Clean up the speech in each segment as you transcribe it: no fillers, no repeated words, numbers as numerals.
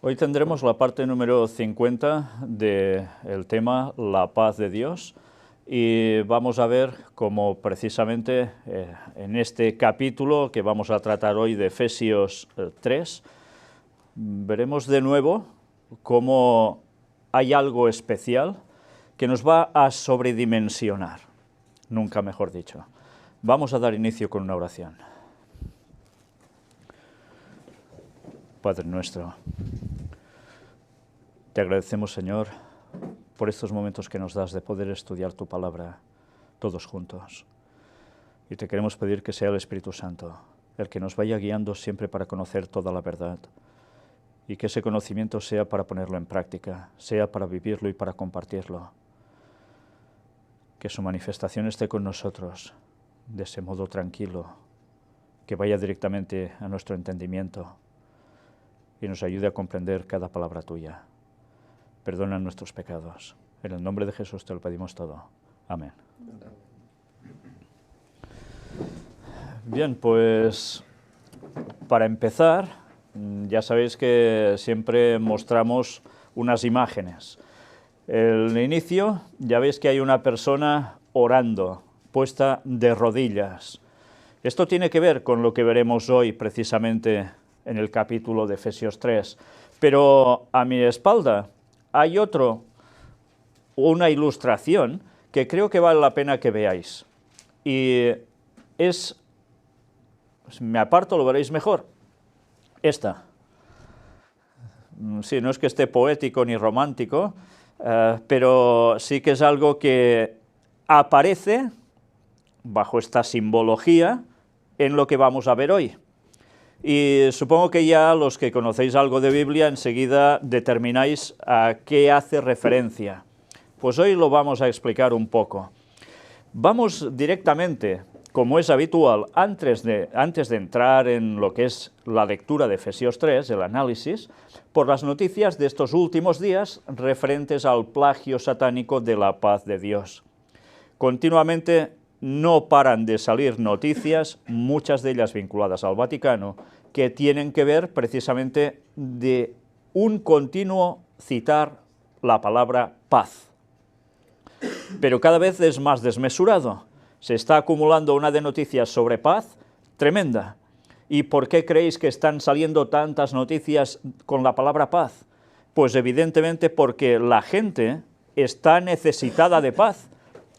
Hoy tendremos la parte número 50 del tema La paz de Dios y vamos a ver cómo precisamente en este capítulo que vamos a tratar hoy de Efesios 3, veremos de nuevo cómo hay algo especial que nos va a sobredimensionar, nunca mejor dicho. Vamos a dar inicio con una oración. Padre nuestro, te agradecemos, Señor, por estos momentos que nos das de poder estudiar tu palabra todos juntos. Y te queremos pedir que sea el Espíritu Santo el que nos vaya guiando siempre para conocer toda la verdad y que ese conocimiento sea para ponerlo en práctica, sea para vivirlo y para compartirlo. Que su manifestación esté con nosotros de ese modo tranquilo, que vaya directamente a nuestro entendimiento y nos ayude a comprender cada palabra tuya. Perdona nuestros pecados. En el nombre de Jesús te lo pedimos todo. Amén. Bien, pues para empezar, ya sabéis que siempre mostramos unas imágenes. En el inicio ya veis que hay una persona orando, puesta de rodillas. Esto tiene que ver con lo que veremos hoy precisamente en el capítulo de Efesios 3, pero a mi espalda hay una ilustración que creo que vale la pena que veáis. Y es, si me aparto lo veréis mejor, esta. Sí, no es que esté poético ni romántico, pero sí que es algo que aparece bajo esta simbología en lo que vamos a ver hoy. Y supongo que ya los que conocéis algo de Biblia enseguida determináis a qué hace referencia. Pues hoy lo vamos a explicar un poco. Vamos directamente, como es habitual, antes de entrar en lo que es la lectura de Efesios 3, el análisis, por las noticias de estos últimos días referentes al plagio satánico de la paz de Dios. Continuamente no paran de salir noticias, muchas de ellas vinculadas al Vaticano, que tienen que ver precisamente de un continuo citar la palabra paz. Pero cada vez es más desmesurado. Se está acumulando una de noticias sobre paz tremenda. ¿Y por qué creéis que están saliendo tantas noticias con la palabra paz? Pues evidentemente porque la gente está necesitada de paz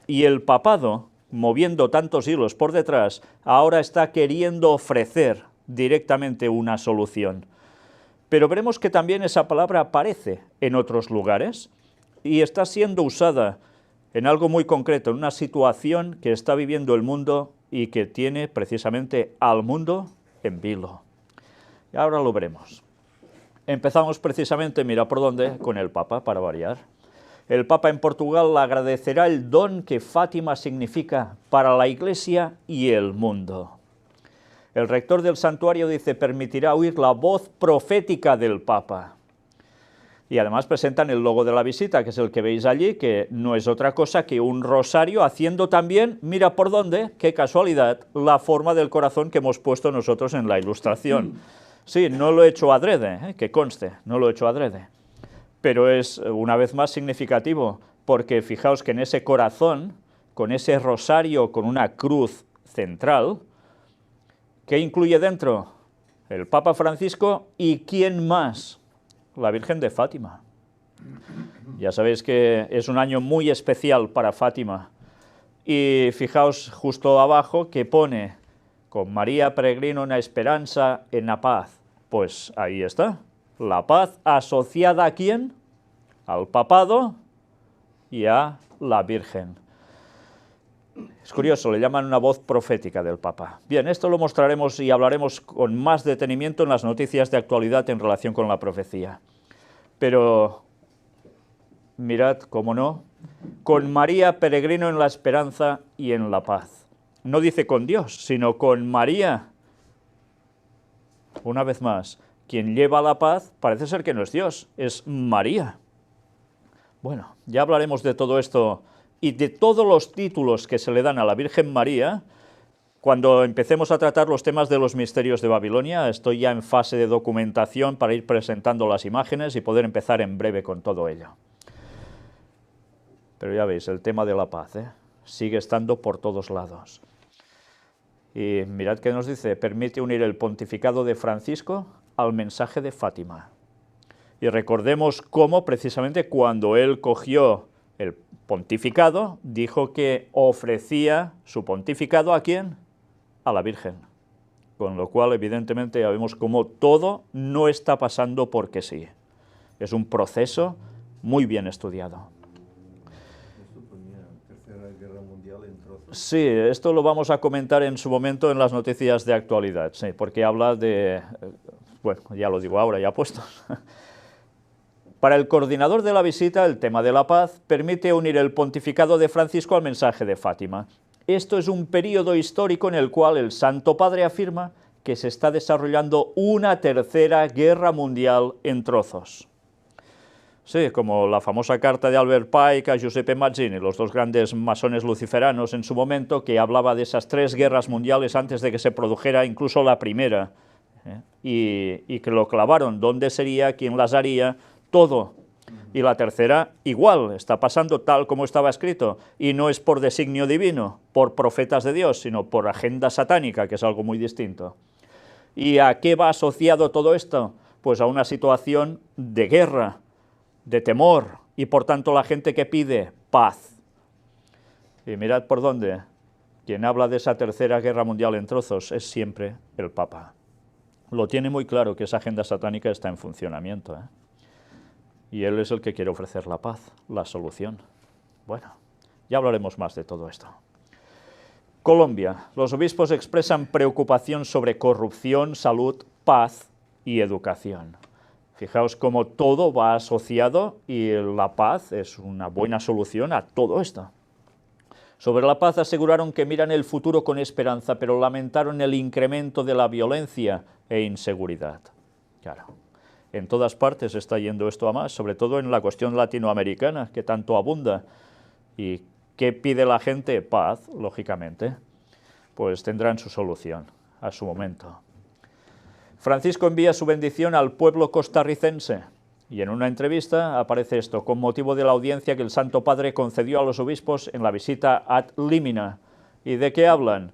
y el papado, moviendo tantos hilos por detrás, ahora está queriendo ofrecer directamente una solución. Pero veremos que también esa palabra aparece en otros lugares y está siendo usada en algo muy concreto, en una situación que está viviendo el mundo y que tiene precisamente al mundo en vilo. Y ahora lo veremos. Empezamos precisamente, mira por dónde, con el Papa, para variar. El Papa en Portugal agradecerá el don que Fátima significa para la Iglesia y el mundo. El rector del santuario dice, permitirá oír la voz profética del Papa. Y además presentan el logo de la visita, que es el que veis allí, que no es otra cosa que un rosario haciendo también, mira por dónde, qué casualidad, la forma del corazón que hemos puesto nosotros en la ilustración. Sí, no lo he hecho adrede, que conste, no lo he hecho adrede. Pero es una vez más significativo, porque fijaos que en ese corazón, con ese rosario, con una cruz central, ¿qué incluye dentro? El Papa Francisco y ¿quién más? La Virgen de Fátima. Ya sabéis que es un año muy especial para Fátima. Y fijaos justo abajo que pone, con María peregrino en la esperanza, en la paz. Pues ahí está. La paz asociada ¿a quién? Al papado y a la Virgen. Es curioso, le llaman una voz profética del Papa. Bien, esto lo mostraremos y hablaremos con más detenimiento en las noticias de actualidad en relación con la profecía. Pero mirad, cómo no, con María peregrino en la esperanza y en la paz. No dice con Dios, sino con María. Una vez más, quien lleva la paz parece ser que no es Dios, es María. Bueno, ya hablaremos de todo esto y de todos los títulos que se le dan a la Virgen María Cuando empecemos a tratar los temas de los misterios de Babilonia, estoy ya en fase de documentación para ir presentando las imágenes y poder empezar en breve con todo ello. Pero ya veis, el tema de la paz, sigue estando por todos lados. Y mirad qué nos dice: permite unir el pontificado de Francisco al mensaje de Fátima. Y recordemos cómo precisamente cuando él cogió el pontificado, dijo que ofrecía su pontificado ¿a quién? A la Virgen. Con lo cual, evidentemente, ya vemos cómo todo no está pasando porque sí. Es un proceso muy bien estudiado. Sí, esto lo vamos a comentar en su momento en las noticias de actualidad, sí, porque habla de... Bueno, ya lo digo ahora, ya puesto. Para el coordinador de la visita, el tema de la paz permite unir el pontificado de Francisco al mensaje de Fátima. Esto es un periodo histórico en el cual el Santo Padre afirma que se está desarrollando una tercera guerra mundial en trozos. Sí, como la famosa carta de Albert Pike a Giuseppe Mazzini, los dos grandes masones luciferanos en su momento, que hablaba de esas 3 guerras mundiales antes de que se produjera incluso la primera, y que lo clavaron, dónde sería, quién las haría, todo. Y la tercera, igual, está pasando tal como estaba escrito, y no es por designio divino, por profetas de Dios, sino por agenda satánica, que es algo muy distinto. ¿Y a qué va asociado todo esto? Pues a una situación de guerra, de temor, y por tanto la gente que pide paz. Y mirad por dónde, quien habla de esa tercera guerra mundial en trozos es siempre el Papa. Lo tiene muy claro que esa agenda satánica está en funcionamiento, y él es el que quiere ofrecer la paz, la solución. Bueno, ya hablaremos más de todo esto. Colombia. Los obispos expresan preocupación sobre corrupción, salud, paz y educación. Fijaos cómo todo va asociado y la paz es una buena solución a todo esto. Sobre la paz aseguraron que miran el futuro con esperanza, pero lamentaron el incremento de la violencia e inseguridad. Claro, en todas partes está yendo esto a más, sobre todo en la cuestión latinoamericana, que tanto abunda. ¿Y qué pide la gente? Paz, lógicamente. Pues tendrán su solución a su momento. Francisco envía su bendición al pueblo costarricense, y en una entrevista aparece esto, con motivo de la audiencia que el Santo Padre concedió a los obispos en la visita ad limina. ¿Y de qué hablan?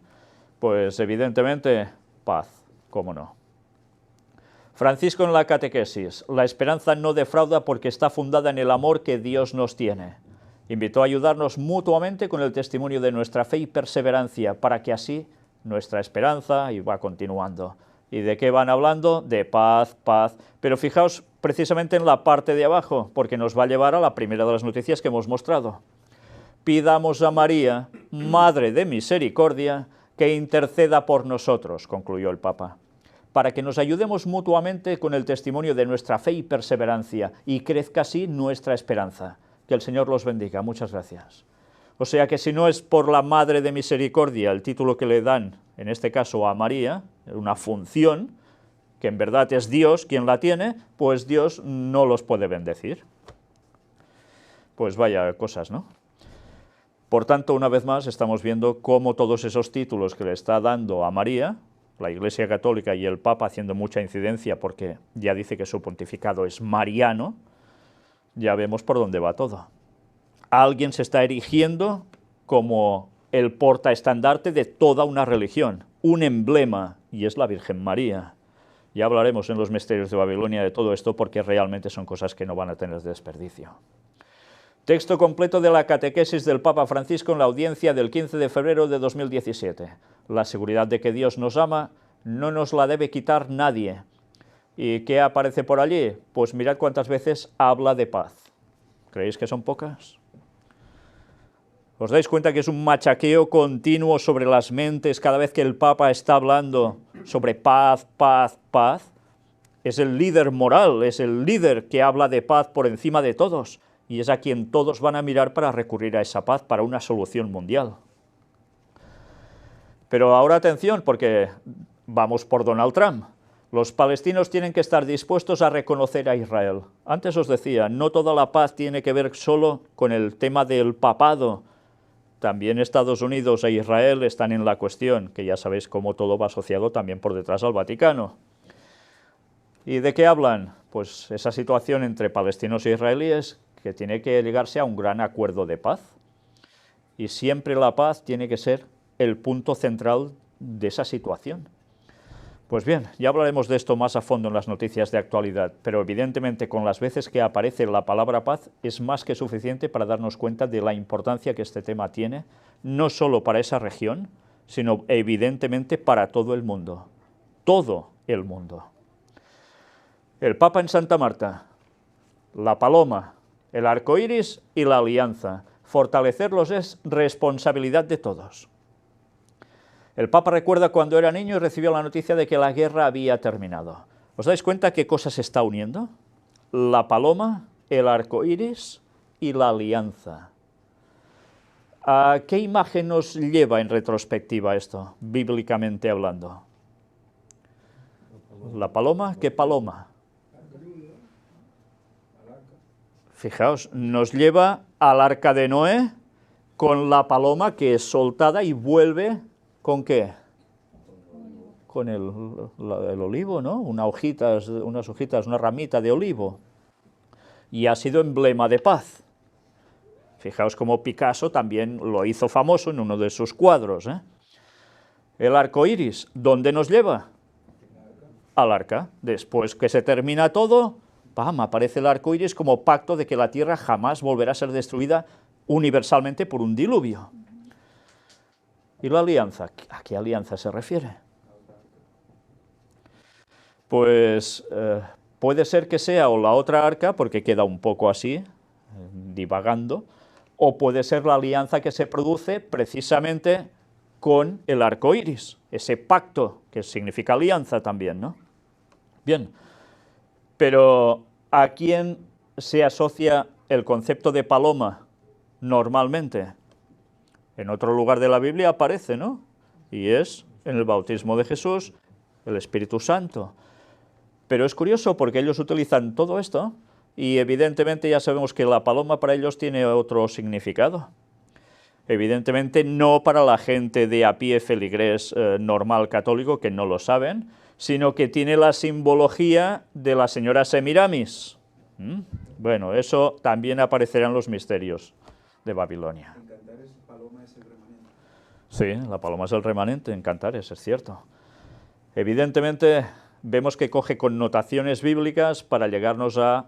Pues evidentemente paz, cómo no. Francisco en la catequesis: la esperanza no defrauda porque está fundada en el amor que Dios nos tiene. Invitó a ayudarnos mutuamente con el testimonio de nuestra fe y perseverancia, para que así nuestra esperanza iba continuando. ¿Y de qué van hablando? De paz, paz. Pero fijaos precisamente en la parte de abajo, porque nos va a llevar a la primera de las noticias que hemos mostrado. Pidamos a María, Madre de Misericordia, que interceda por nosotros, concluyó el Papa, para que nos ayudemos mutuamente con el testimonio de nuestra fe y perseverancia, y crezca así nuestra esperanza. Que el Señor los bendiga. Muchas gracias. O sea que si no es por la Madre de Misericordia, el título que le dan, en este caso a María, una función, que en verdad es Dios quien la tiene, pues Dios no los puede bendecir. Pues vaya cosas, ¿no? Por tanto, una vez más, estamos viendo cómo todos esos títulos que le está dando a María, la Iglesia Católica y el Papa haciendo mucha incidencia, porque ya dice que su pontificado es mariano, ya vemos por dónde va todo. Alguien se está erigiendo como el portaestandarte de toda una religión, un emblema, y es la Virgen María. Ya hablaremos en los misterios de Babilonia de todo esto, porque realmente son cosas que no van a tener desperdicio. Texto completo de la catequesis del Papa Francisco en la audiencia del 15 de febrero de 2017. La seguridad de que Dios nos ama no nos la debe quitar nadie. ¿Y qué aparece por allí? Pues mirad cuántas veces habla de paz. ¿Creéis que son pocas? ¿Os dais cuenta que es un machaqueo continuo sobre las mentes cada vez que el Papa está hablando sobre paz, paz, paz? Es el líder moral, es el líder que habla de paz por encima de todos, y es a quien todos van a mirar para recurrir a esa paz, para una solución mundial. Pero ahora atención, porque vamos por Donald Trump. Los palestinos tienen que estar dispuestos a reconocer a Israel. Antes os decía, no toda la paz tiene que ver solo con el tema del papado. también Estados Unidos e Israel están en la cuestión, que ya sabéis cómo todo va asociado también por detrás al Vaticano. ¿Y de qué hablan? Pues esa situación entre palestinos e israelíes que tiene que llegarse a un gran acuerdo de paz. Y siempre la paz tiene que ser el punto central de esa situación. Pues bien, ya hablaremos de esto más a fondo en las noticias de actualidad, pero evidentemente con las veces que aparece la palabra paz es más que suficiente para darnos cuenta de la importancia que este tema tiene, no solo para esa región, sino evidentemente para todo el mundo. Todo el mundo. El Papa en Santa Marta, la paloma, el arco iris y la alianza. Fortalecerlos es responsabilidad de todos. El Papa recuerda cuando era niño y recibió la noticia de que la guerra había terminado. ¿Os dais cuenta qué cosa se está uniendo? La paloma, el arco iris y la alianza. ¿A qué imagen nos lleva en retrospectiva esto, bíblicamente hablando? ¿La paloma? ¿Qué paloma? Fijaos, nos lleva al arca de Noé con la paloma que es soltada y vuelve ¿con qué? Con el olivo, ¿no? Unas hojitas, una ramita de olivo. Y ha sido emblema de paz. Fijaos cómo Picasso también lo hizo famoso en uno de sus cuadros, ¿eh? El arco iris, ¿dónde nos lleva? Al arca. Después que se termina todo, ¡pam!, aparece el arco iris como pacto de que la tierra jamás volverá a ser destruida universalmente por un diluvio. ¿Y la alianza? ¿A qué alianza se refiere? Pues puede ser que sea o la otra arca, porque queda un poco así, divagando, o puede ser la alianza que se produce precisamente con el arco iris, ese pacto que significa alianza también, ¿no? Bien, pero ¿a quién se asocia el concepto de paloma normalmente? En otro lugar de la Biblia aparece, ¿no? Y es en el bautismo de Jesús, el Espíritu Santo. Pero es curioso porque ellos utilizan todo esto y evidentemente ya sabemos que la paloma para ellos tiene otro significado. Evidentemente no para la gente de a pie feligrés normal católico, que no lo saben, sino que tiene la simbología de la señora Semiramis. Bueno, eso también aparecerá en los misterios de Babilonia. Sí, la paloma es el remanente en Cantares, es cierto. Evidentemente vemos que coge connotaciones bíblicas para llegarnos a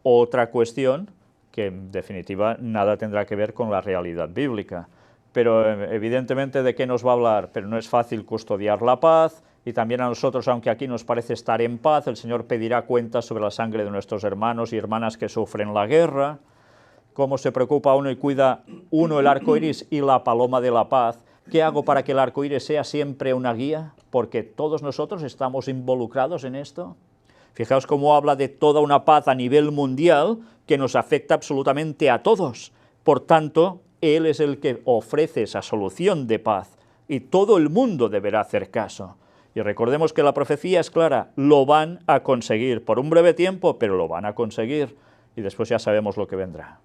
otra cuestión que en definitiva nada tendrá que ver con la realidad bíblica. Pero evidentemente de qué nos va a hablar, pero no es fácil custodiar la paz y también a nosotros, aunque aquí nos parece estar en paz, el Señor pedirá cuentas sobre la sangre de nuestros hermanos y hermanas que sufren la guerra, cómo se preocupa uno y cuida uno el arco iris y la paloma de la paz. ¿Qué hago para que el arco iris sea siempre una guía? Porque todos nosotros estamos involucrados en esto. Fijaos cómo habla de toda una paz a nivel mundial que nos afecta absolutamente a todos. Por tanto, Él es el que ofrece esa solución de paz y todo el mundo deberá hacer caso. Y recordemos que la profecía es clara, lo van a conseguir, por un breve tiempo, pero lo van a conseguir, y después ya sabemos lo que vendrá.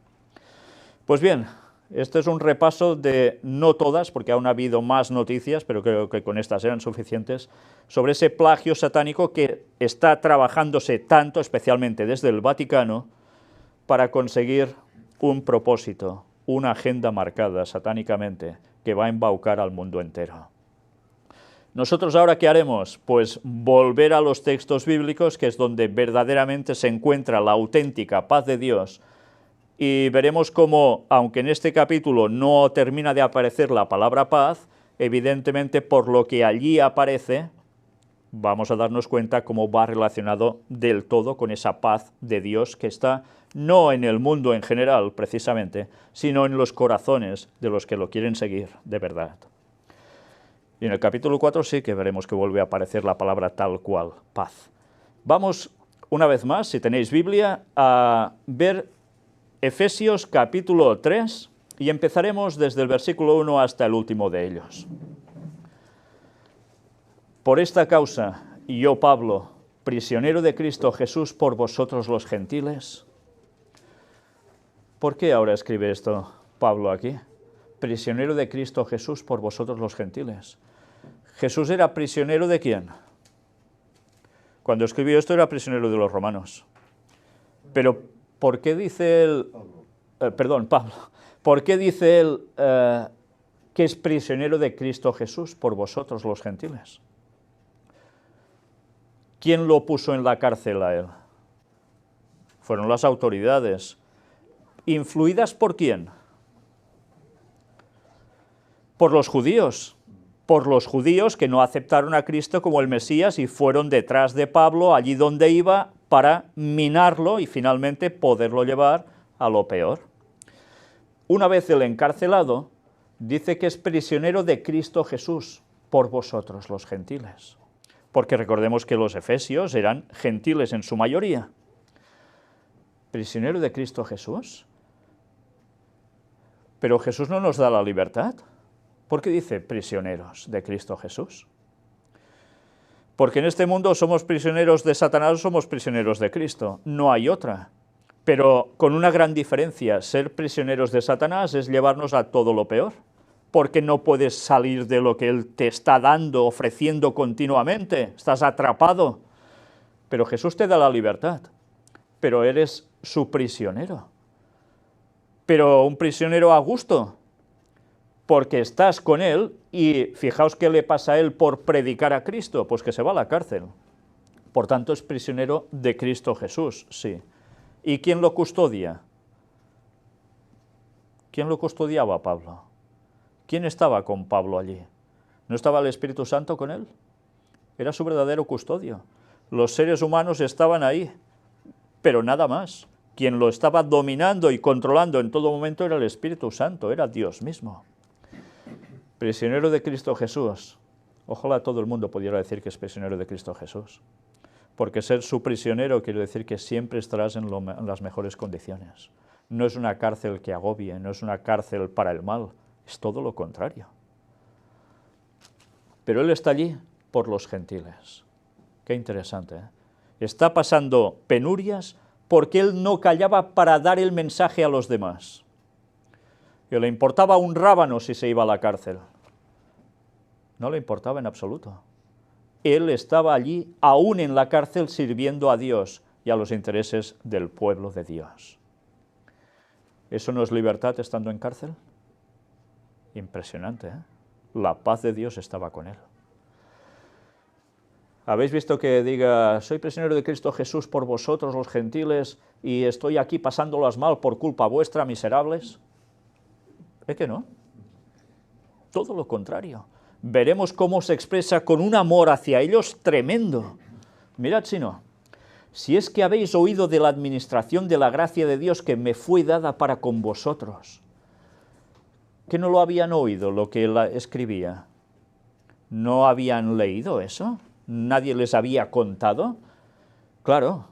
Pues bien, este es un repaso de, no todas, porque aún ha habido más noticias, pero creo que con estas eran suficientes, sobre ese plagio satánico que está trabajándose tanto, especialmente desde el Vaticano, para conseguir un propósito, una agenda marcada satánicamente, que va a embaucar al mundo entero. ¿Nosotros ahora qué haremos? Pues volver a los textos bíblicos, que es donde verdaderamente se encuentra la auténtica paz de Dios, y veremos cómo, aunque en este capítulo no termina de aparecer la palabra paz, evidentemente por lo que allí aparece, vamos a darnos cuenta cómo va relacionado del todo con esa paz de Dios que está no en el mundo en general, precisamente, sino en los corazones de los que lo quieren seguir de verdad. Y en el capítulo 4 sí que veremos que vuelve a aparecer la palabra tal cual, paz. Vamos, una vez más, si tenéis Biblia, a ver Efesios capítulo 3 y empezaremos desde el versículo 1 hasta el último de ellos. Por esta causa, yo, Pablo, prisionero de Cristo Jesús por vosotros los gentiles. ¿Por qué ahora escribe esto Pablo aquí? prisionero de Cristo Jesús por vosotros los gentiles. ¿Jesús era prisionero de quién? Cuando escribió esto era prisionero de los romanos. Pero, ¿por qué dice él, Pablo, ¿por qué dice él que es prisionero de Cristo Jesús por vosotros los gentiles? ¿Quién lo puso en la cárcel a él? Fueron las autoridades. ¿Influidas por quién? Por los judíos que no aceptaron a Cristo como el Mesías y fueron detrás de Pablo, allí donde iba, para minarlo y finalmente poderlo llevar a lo peor. Una vez el encarcelado, dice que es prisionero de Cristo Jesús por vosotros los gentiles. Porque recordemos que los efesios eran gentiles en su mayoría. ¿Prisionero de Cristo Jesús? Pero Jesús no nos da la libertad. ¿Por qué dice prisioneros de Cristo Jesús? Porque en este mundo somos prisioneros de Satanás o somos prisioneros de Cristo. No hay otra. Pero con una gran diferencia, ser prisioneros de Satanás es llevarnos a todo lo peor. Porque no puedes salir de lo que él te está dando, ofreciendo continuamente. Estás atrapado. Pero Jesús te da la libertad. Pero eres su prisionero. Pero un prisionero a gusto. Porque estás con él y fijaos qué le pasa a él por predicar a Cristo, pues que se va a la cárcel. Por tanto, es prisionero de Cristo Jesús, sí. ¿Y quién lo custodia? ¿Quién lo custodiaba a Pablo? ¿Quién estaba con Pablo allí? ¿No estaba el Espíritu Santo con él? Era su verdadero custodio. Los seres humanos estaban ahí, pero nada más. Quien lo estaba dominando y controlando en todo momento era el Espíritu Santo, era Dios mismo. Prisionero de Cristo Jesús. Ojalá todo el mundo pudiera decir que es prisionero de Cristo Jesús. Porque ser su prisionero quiere decir que siempre estarás en las mejores condiciones. No es una cárcel que agobie, no es una cárcel para el mal, es todo lo contrario. Pero él está allí por los gentiles. Qué interesante, ¿eh? Está pasando penurias porque él no callaba para dar el mensaje a los demás. Que le importaba un rábano si se iba a la cárcel. No le importaba en absoluto. Él estaba allí, aún en la cárcel, sirviendo a Dios y a los intereses del pueblo de Dios. ¿Eso no es libertad estando en cárcel? Impresionante, ¿eh? La paz de Dios estaba con él. ¿Habéis visto que diga, soy prisionero de Cristo Jesús por vosotros los gentiles y estoy aquí pasándolas mal por culpa vuestra, miserables? ¿Es que no? Todo lo contrario. Veremos cómo se expresa con un amor hacia ellos tremendo. Mirad si no. Si es que habéis oído de la administración de la gracia de Dios que me fue dada para con vosotros. ¿Que no lo habían oído lo que él escribía? ¿No habían leído eso? ¿Nadie les había contado? Claro,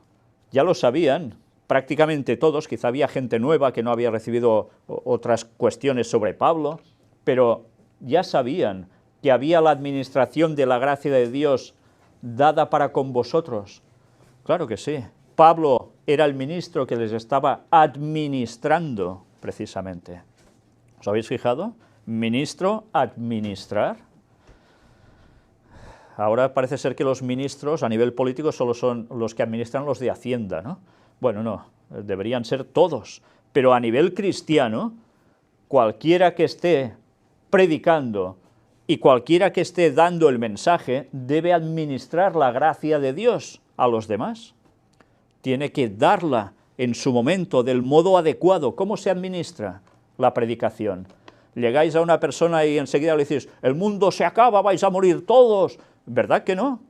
ya lo sabían. Prácticamente todos, quizá había gente nueva que no había recibido otras cuestiones sobre Pablo, pero ya sabían que había la administración de la gracia de Dios dada para con vosotros. Claro que sí. Pablo era el ministro que les estaba administrando, precisamente. ¿Os habéis fijado? Ministro, administrar. Ahora parece ser que los ministros a nivel político solo son los que administran los de Hacienda, ¿no? Bueno, no, deberían ser todos, pero a nivel cristiano, cualquiera que esté predicando y cualquiera que esté dando el mensaje debe administrar la gracia de Dios a los demás. Tiene que darla en su momento, del modo adecuado. ¿Cómo se administra la predicación? Llegáis a una persona y enseguida le decís, el mundo se acaba, vais a morir todos. ¿Verdad que no?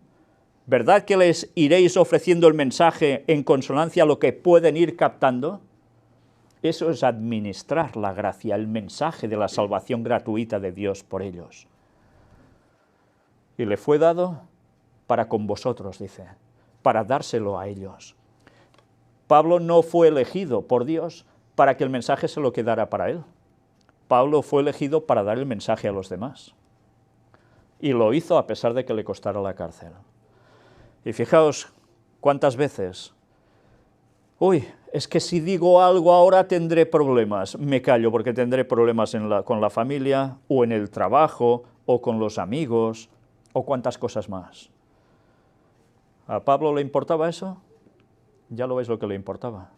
¿Verdad que les iréis ofreciendo el mensaje en consonancia a lo que pueden ir captando? Eso es administrar la gracia, el mensaje de la salvación gratuita de Dios por ellos. Y le fue dado para con vosotros, dice, para dárselo a ellos. Pablo no fue elegido por Dios para que el mensaje se lo quedara para él. Pablo fue elegido para dar el mensaje a los demás. Y lo hizo a pesar de que le costara la cárcel. Y fijaos cuántas veces, es que si digo algo ahora tendré problemas. Me callo porque tendré problemas con la familia, o en el trabajo, o con los amigos, o cuantas cosas más. ¿A Pablo le importaba eso? Ya lo veis lo que le importaba.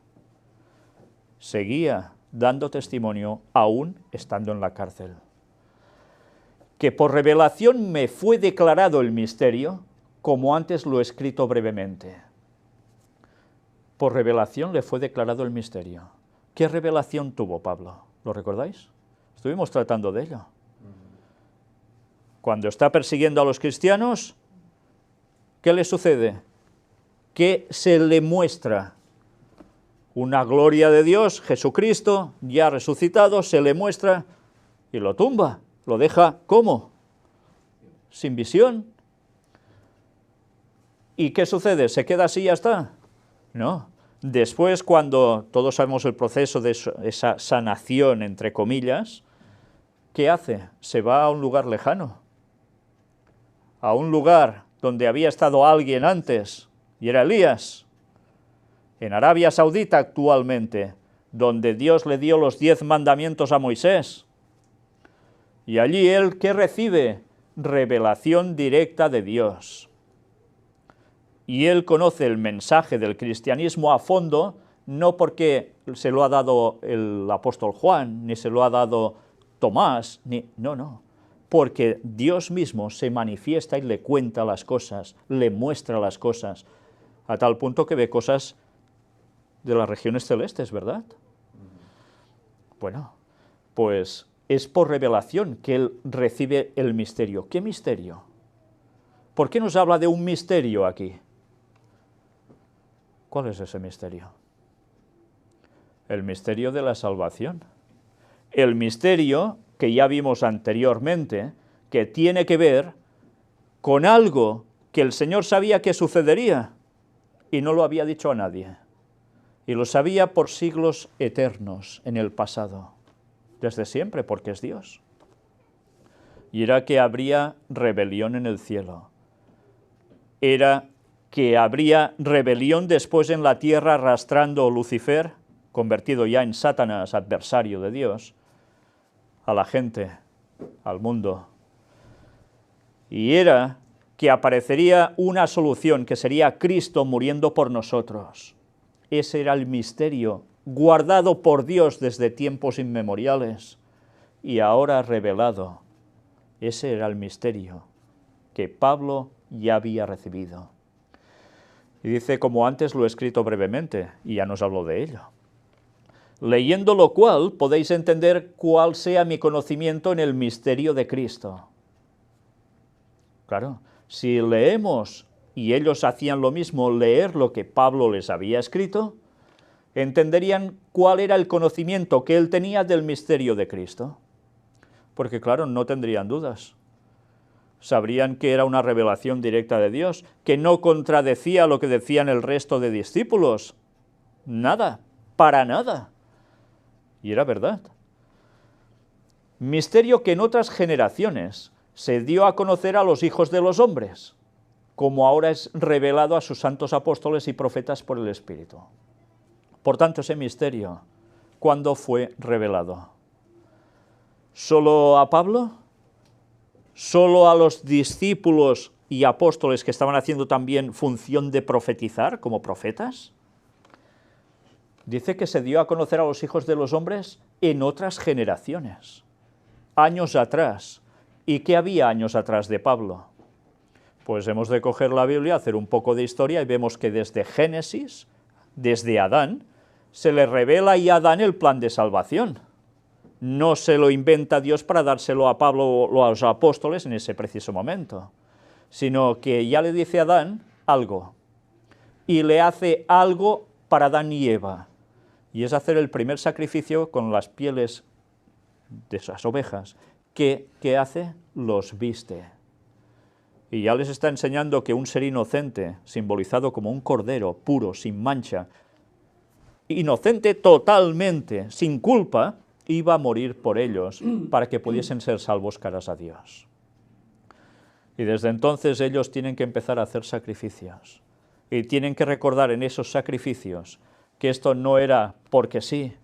Seguía dando testimonio aún estando en la cárcel. Que por revelación me fue declarado el misterio, como antes lo he escrito brevemente. Por revelación le fue declarado el misterio. ¿Qué revelación tuvo Pablo? ¿Lo recordáis? Estuvimos tratando de ello. Cuando está persiguiendo a los cristianos, ¿qué le sucede? Que se le muestra una gloria de Dios, Jesucristo, ya resucitado, se le muestra y lo tumba, lo deja, ¿cómo? Sin visión. ¿Y qué sucede? ¿Se queda así y ya está? No. Después, cuando todos sabemos el proceso de esa sanación, entre comillas, ¿qué hace? Se va a un lugar lejano, a un lugar donde había estado alguien antes, y era Elías, en Arabia Saudita actualmente, donde Dios le dio los 10 mandamientos a Moisés. Y allí él, ¿qué recibe? Revelación directa de Dios. Y él conoce el mensaje del cristianismo a fondo, no porque se lo ha dado el apóstol Juan, ni se lo ha dado Tomás, no, porque Dios mismo se manifiesta y le cuenta las cosas, le muestra las cosas, a tal punto que ve cosas de las regiones celestes, ¿verdad? Bueno, pues es por revelación que él recibe el misterio. ¿Qué misterio? ¿Por qué nos habla de un misterio aquí? ¿Cuál es ese misterio? El misterio de la salvación. El misterio que ya vimos anteriormente, que tiene que ver con algo que el Señor sabía que sucedería y no lo había dicho a nadie. Y lo sabía por siglos eternos en el pasado, desde siempre, porque es Dios. Y era que habría rebelión en el cielo. Era que habría rebelión después en la tierra arrastrando a Lucifer, convertido ya en Satanás, adversario de Dios, a la gente, al mundo. Y era que aparecería una solución, que sería Cristo muriendo por nosotros. Ese era el misterio, guardado por Dios desde tiempos inmemoriales, y ahora revelado. Ese era el misterio que Pablo ya había recibido. Y dice, como antes lo he escrito brevemente, y ya nos habló de ello. Leyendo lo cual podéis entender cuál sea mi conocimiento en el misterio de Cristo. Claro, si leemos, y ellos hacían lo mismo, leer lo que Pablo les había escrito, entenderían cuál era el conocimiento que él tenía del misterio de Cristo. Porque claro, no tendrían dudas. Sabrían que era una revelación directa de Dios, que no contradecía lo que decían el resto de discípulos. Nada, para nada. Y era verdad. Misterio que en otras generaciones se dio a conocer a los hijos de los hombres, como ahora es revelado a sus santos apóstoles y profetas por el Espíritu. Por tanto, ese misterio, ¿cuándo fue revelado? ¿Solo a Pablo? ¿Solo a los discípulos y apóstoles que estaban haciendo también función de profetizar como profetas? Dice que se dio a conocer a los hijos de los hombres en otras generaciones, años atrás. ¿Y qué había años atrás de Pablo? Pues hemos de coger la Biblia, hacer un poco de historia y vemos que desde Génesis, desde Adán, se le revela a Adán el plan de salvación. No se lo inventa Dios para dárselo a Pablo o a los apóstoles en ese preciso momento, sino que ya le dice a Adán algo, y le hace algo para Adán y Eva, y es hacer el primer sacrificio con las pieles de esas ovejas. ¿Qué hace? Los viste. Y ya les está enseñando que un ser inocente, simbolizado como un cordero puro, sin mancha, inocente totalmente, sin culpa, iba a morir por ellos para que pudiesen ser salvos caras a Dios. Y desde entonces ellos tienen que empezar a hacer sacrificios. Y tienen que recordar en esos sacrificios que esto no era porque sí,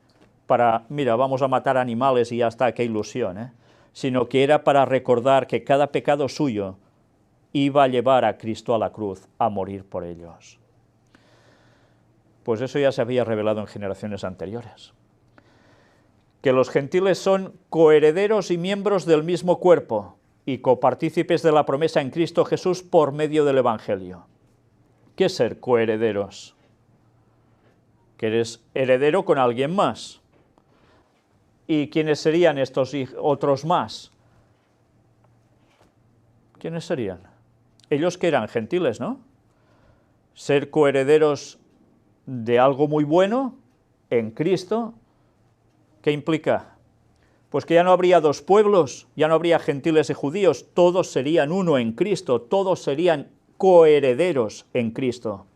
para, mira, vamos a matar animales y ya está, qué ilusión, sino que era para recordar que cada pecado suyo iba a llevar a Cristo a la cruz, a morir por ellos. Pues eso ya se había revelado en generaciones anteriores. Que los gentiles son coherederos y miembros del mismo cuerpo y copartícipes de la promesa en Cristo Jesús por medio del Evangelio. ¿Qué es ser coherederos? Que eres heredero con alguien más. ¿Y quiénes serían estos otros más? ¿Quiénes serían? Ellos que eran gentiles, ¿no? Ser coherederos de algo muy bueno en Cristo, ¿qué implica? Pues que ya no habría dos pueblos, ya no habría gentiles y judíos, todos serían uno en Cristo, todos serían coherederos en Cristo.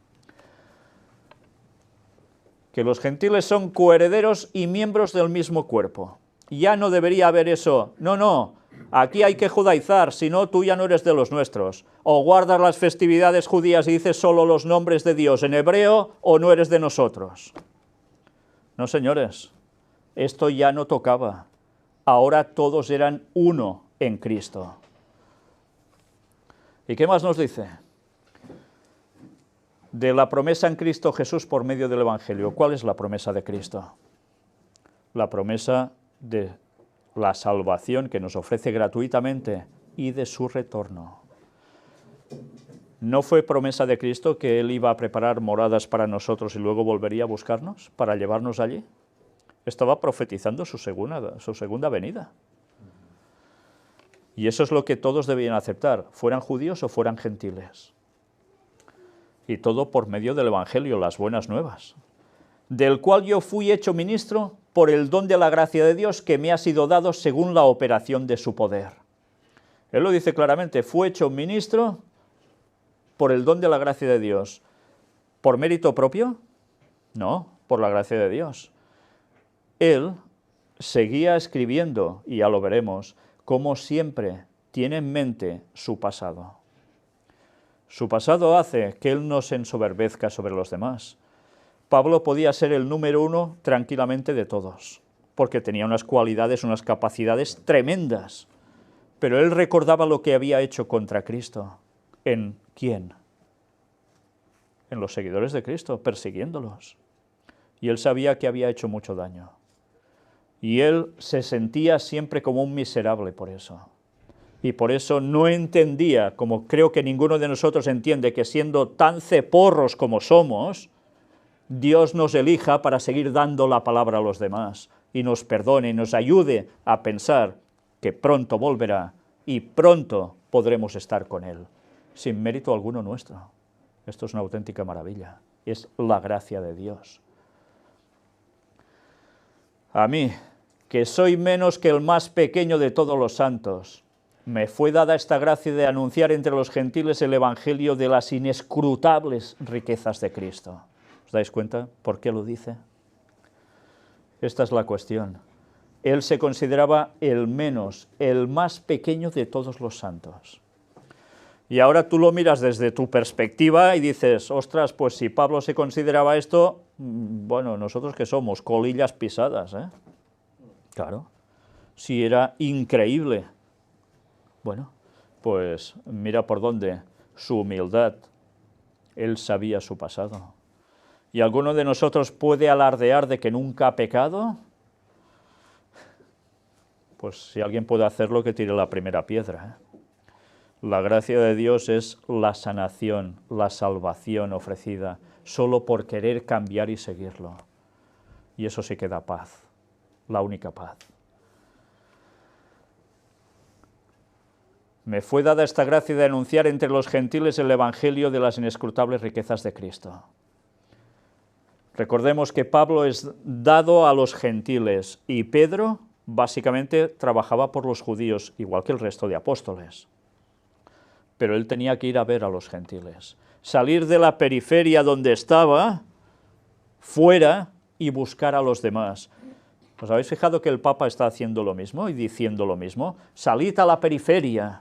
Que los gentiles son coherederos y miembros del mismo cuerpo. Ya no debería haber eso, no, aquí hay que judaizar, si no tú ya no eres de los nuestros. O guardas las festividades judías y dices solo los nombres de Dios en hebreo, o no eres de nosotros. No, señores, esto ya no tocaba. Ahora todos eran uno en Cristo. ¿Y qué más nos dice? De la promesa en Cristo Jesús por medio del Evangelio. ¿Cuál es la promesa de Cristo? La promesa de la salvación que nos ofrece gratuitamente y de su retorno. ¿No fue promesa de Cristo que Él iba a preparar moradas para nosotros y luego volvería a buscarnos para llevarnos allí? Estaba profetizando su segunda venida. Y eso es lo que todos debían aceptar, fueran judíos o fueran gentiles. Y todo por medio del Evangelio, las buenas nuevas, del cual yo fui hecho ministro por el don de la gracia de Dios que me ha sido dado según la operación de su poder. Él lo dice claramente, fue hecho ministro por el don de la gracia de Dios. ¿Por mérito propio? No, por la gracia de Dios. Él seguía escribiendo, y ya lo veremos, como siempre tiene en mente su pasado. Su pasado hace que él no se ensoberbezca sobre los demás. Pablo podía ser el número uno tranquilamente de todos, porque tenía unas cualidades, unas capacidades tremendas. Pero él recordaba lo que había hecho contra Cristo. ¿En quién? En los seguidores de Cristo, persiguiéndolos. Y él sabía que había hecho mucho daño. Y él se sentía siempre como un miserable por eso. Y por eso no entendía, como creo que ninguno de nosotros entiende, que siendo tan ceporros como somos, Dios nos elija para seguir dando la palabra a los demás, y nos perdone, y nos ayude a pensar que pronto volverá, y pronto podremos estar con Él, sin mérito alguno nuestro. Esto es una auténtica maravilla, es la gracia de Dios. A mí, que soy menos que el más pequeño de todos los santos, me fue dada esta gracia de anunciar entre los gentiles el evangelio de las inescrutables riquezas de Cristo. ¿Os dais cuenta por qué lo dice? Esta es la cuestión. Él se consideraba el menos, el más pequeño de todos los santos. Y ahora tú lo miras desde tu perspectiva y dices, ostras, pues si Pablo se consideraba esto, bueno, nosotros que somos, colillas pisadas, ¿eh? Claro, si era increíble. Bueno, pues mira por dónde, su humildad, él sabía su pasado. ¿Y alguno de nosotros puede alardear de que nunca ha pecado? Pues si alguien puede hacerlo, que tire la primera piedra, ¿eh? La gracia de Dios es la sanación, la salvación ofrecida, solo por querer cambiar y seguirlo. Y eso sí que da paz, la única paz. Me fue dada esta gracia de anunciar entre los gentiles el evangelio de las inescrutables riquezas de Cristo. Recordemos que Pablo es dado a los gentiles y Pedro básicamente trabajaba por los judíos, igual que el resto de apóstoles. Pero él tenía que ir a ver a los gentiles, salir de la periferia donde estaba, fuera, y buscar a los demás. ¿Os habéis fijado que el Papa está haciendo lo mismo y diciendo lo mismo? Salid a la periferia.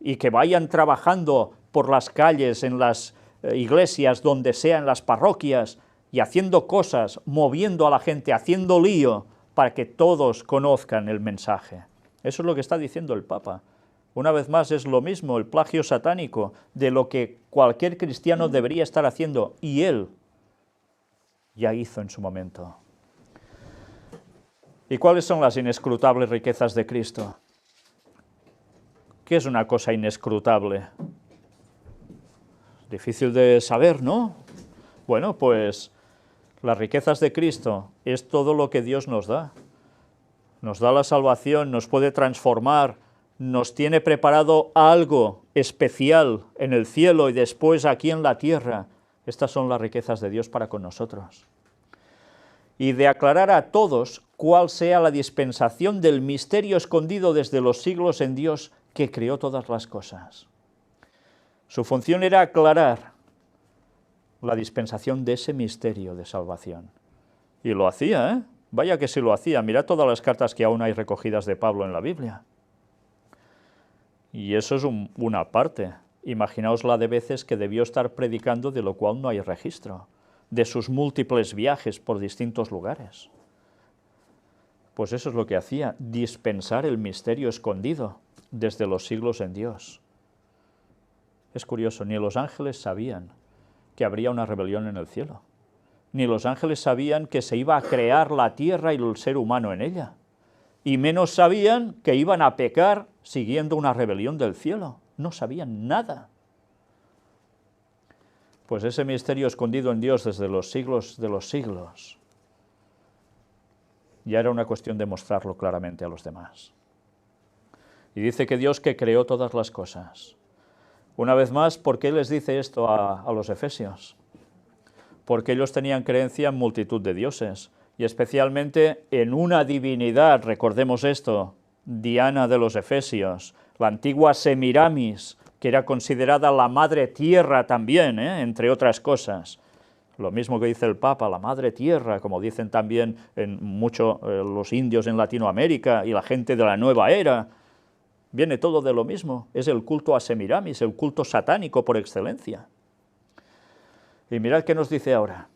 Y que vayan trabajando por las calles, en las iglesias, donde sea, en las parroquias, y haciendo cosas, moviendo a la gente, haciendo lío, para que todos conozcan el mensaje. Eso es lo que está diciendo el Papa. Una vez más es lo mismo, el plagio satánico de lo que cualquier cristiano debería estar haciendo, y él ya hizo en su momento. ¿Y cuáles son las inescrutables riquezas de Cristo? ¿Qué es una cosa inescrutable? Difícil de saber, ¿no? Bueno, pues las riquezas de Cristo es todo lo que Dios nos da. Nos da la salvación, nos puede transformar, nos tiene preparado algo especial en el cielo y después aquí en la tierra. Estas son las riquezas de Dios para con nosotros. Y de aclarar a todos cuál sea la dispensación del misterio escondido desde los siglos en Dios que creó todas las cosas. Su función era aclarar la dispensación de ese misterio de salvación. Y lo hacía, ¿eh? Vaya que sí lo hacía. Mirad todas las cartas que aún hay recogidas de Pablo en la Biblia. Y eso es una parte. Imaginaos la de veces que debió estar predicando, de lo cual no hay registro, de sus múltiples viajes por distintos lugares. Pues eso es lo que hacía, dispensar el misterio escondido desde los siglos en Dios. Es curioso, ni los ángeles sabían que habría una rebelión en el cielo. Ni los ángeles sabían que se iba a crear la tierra y el ser humano en ella. Y menos sabían que iban a pecar siguiendo una rebelión del cielo. No sabían nada. Pues ese misterio escondido en Dios desde los siglos de los siglos, ya era una cuestión de mostrarlo claramente a los demás. Y dice que Dios que creó todas las cosas. Una vez más, ¿por qué les dice esto a los efesios? Porque ellos tenían creencia en multitud de dioses, y especialmente en una divinidad, recordemos esto, Diana de los Efesios, la antigua Semiramis, que era considerada la madre tierra también, entre otras cosas. Lo mismo que dice el Papa, la madre tierra, como dicen también los indios en Latinoamérica y la gente de la nueva era. Viene todo de lo mismo, es el culto a Semiramis, el culto satánico por excelencia. Y mirad qué nos dice ahora.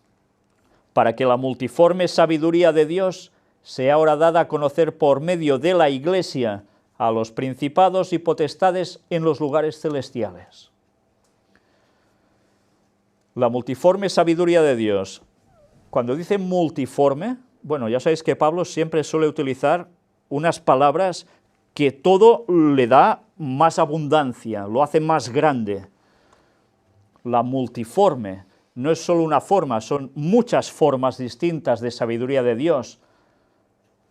Para que la multiforme sabiduría de Dios sea ahora dada a conocer por medio de la Iglesia a los principados y potestades en los lugares celestiales. La multiforme sabiduría de Dios. Cuando dice multiforme, bueno, ya sabéis que Pablo siempre suele utilizar unas palabras que todo le da más abundancia, lo hace más grande. La multiforme no es solo una forma, son muchas formas distintas de sabiduría de Dios.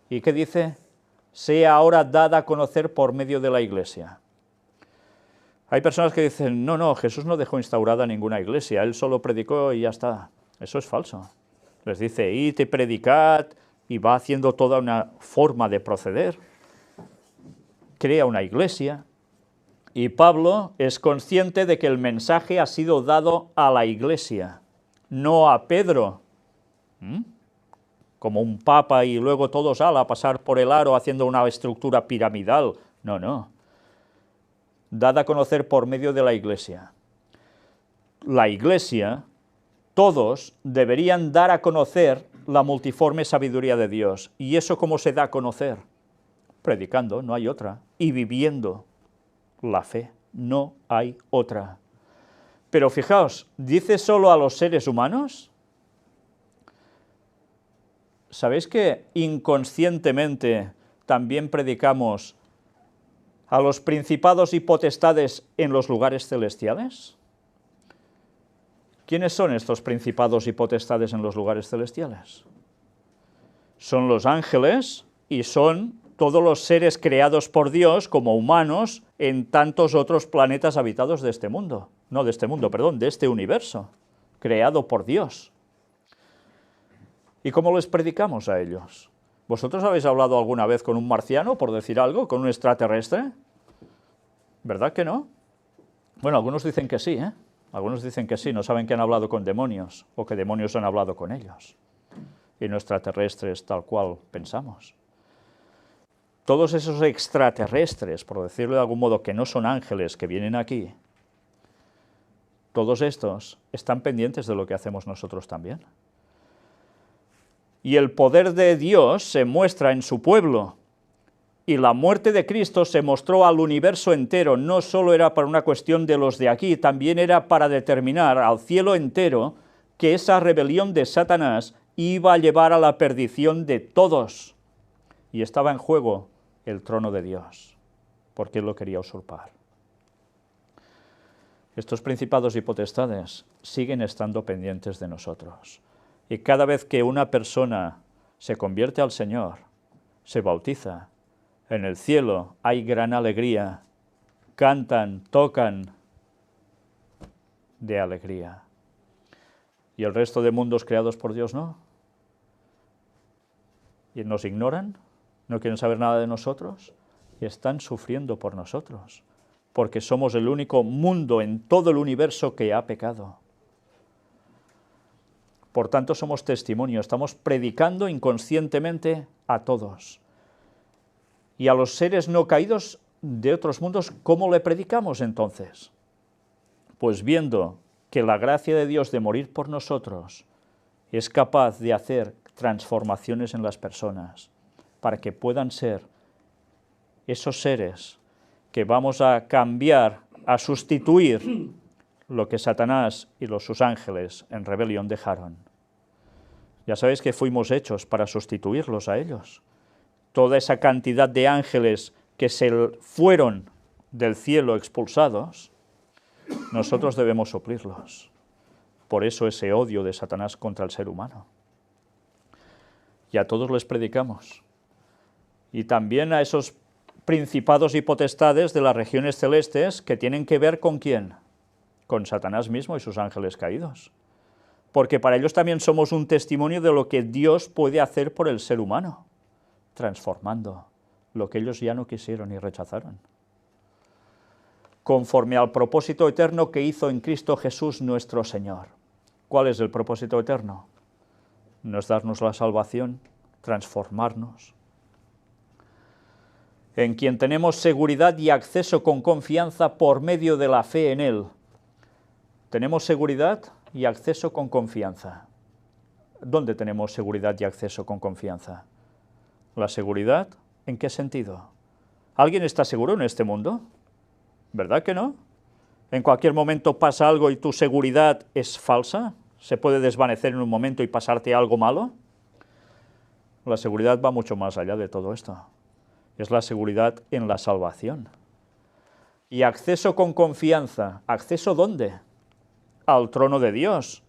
¿Y qué dice? Sea ahora dada a conocer por medio de la Iglesia. Hay personas que dicen, no, Jesús no dejó instaurada ninguna iglesia, él solo predicó y ya está. Eso es falso. Les dice, id y predicad, y va haciendo toda una forma de proceder. Crea una iglesia, y Pablo es consciente de que el mensaje ha sido dado a la iglesia, no a Pedro, como un papa y luego todos a pasar por el aro haciendo una estructura piramidal. No. Dada a conocer por medio de la Iglesia. La Iglesia, todos deberían dar a conocer la multiforme sabiduría de Dios. ¿Y eso cómo se da a conocer? Predicando, no hay otra, y viviendo la fe, no hay otra. Pero fijaos, ¿dice solo a los seres humanos? ¿Sabéis que inconscientemente también predicamos a los principados y potestades en los lugares celestiales? ¿Quiénes son estos principados y potestades en los lugares celestiales? Son los ángeles y son todos los seres creados por Dios como humanos en tantos otros planetas habitados de este mundo. No de este mundo, perdón, de este universo, creado por Dios. ¿Y cómo les predicamos a ellos? ¿Vosotros habéis hablado alguna vez con un marciano, por decir algo, con un extraterrestre? ¿Verdad que no? Bueno, algunos dicen que sí, Algunos dicen que sí, no saben que han hablado con demonios, o que demonios han hablado con ellos. Y no extraterrestres tal cual pensamos. Todos esos extraterrestres, por decirlo de algún modo, que no son ángeles, que vienen aquí, todos estos están pendientes de lo que hacemos nosotros también. Y el poder de Dios se muestra en su pueblo, y la muerte de Cristo se mostró al universo entero. No solo era para una cuestión de los de aquí, también era para determinar al cielo entero que esa rebelión de Satanás iba a llevar a la perdición de todos. Y estaba en juego el trono de Dios, porque él lo quería usurpar. Estos principados y potestades siguen estando pendientes de nosotros. Y cada vez que una persona se convierte al Señor, se bautiza, en el cielo hay gran alegría, cantan, tocan de alegría. ¿Y el resto de mundos creados por Dios no? ¿Y nos ignoran? ¿No quieren saber nada de nosotros? Y están sufriendo por nosotros, porque somos el único mundo en todo el universo que ha pecado. Por tanto, somos testimonio, estamos predicando inconscientemente a todos. Y a los seres no caídos de otros mundos, ¿cómo le predicamos entonces? Pues viendo que la gracia de Dios de morir por nosotros es capaz de hacer transformaciones en las personas, para que puedan ser esos seres que vamos a cambiar, a sustituir lo que Satanás y sus ángeles en rebelión dejaron. Ya sabéis que fuimos hechos para sustituirlos a ellos. Toda esa cantidad de ángeles que se fueron del cielo expulsados, nosotros debemos suplirlos. Por eso ese odio de Satanás contra el ser humano. Y a todos les predicamos. Y también a esos principados y potestades de las regiones celestes que tienen que ver ¿con quién? Con Satanás mismo y sus ángeles caídos. Porque para ellos también somos un testimonio de lo que Dios puede hacer por el ser humano, transformando lo que ellos ya no quisieron y rechazaron. Conforme al propósito eterno que hizo en Cristo Jesús nuestro Señor. ¿Cuál es el propósito eterno? No es darnos la salvación, transformarnos. En quien tenemos seguridad y acceso con confianza por medio de la fe en Él. Tenemos seguridad y acceso con confianza. ¿Dónde tenemos seguridad y acceso con confianza? ¿La seguridad? ¿En qué sentido? ¿Alguien está seguro en este mundo? ¿Verdad que no? ¿En cualquier momento pasa algo y tu seguridad es falsa? ¿Se puede desvanecer en un momento y pasarte algo malo? La seguridad va mucho más allá de todo esto. Es la seguridad en la salvación. Y acceso con confianza. ¿Acceso dónde? Al trono de Dios.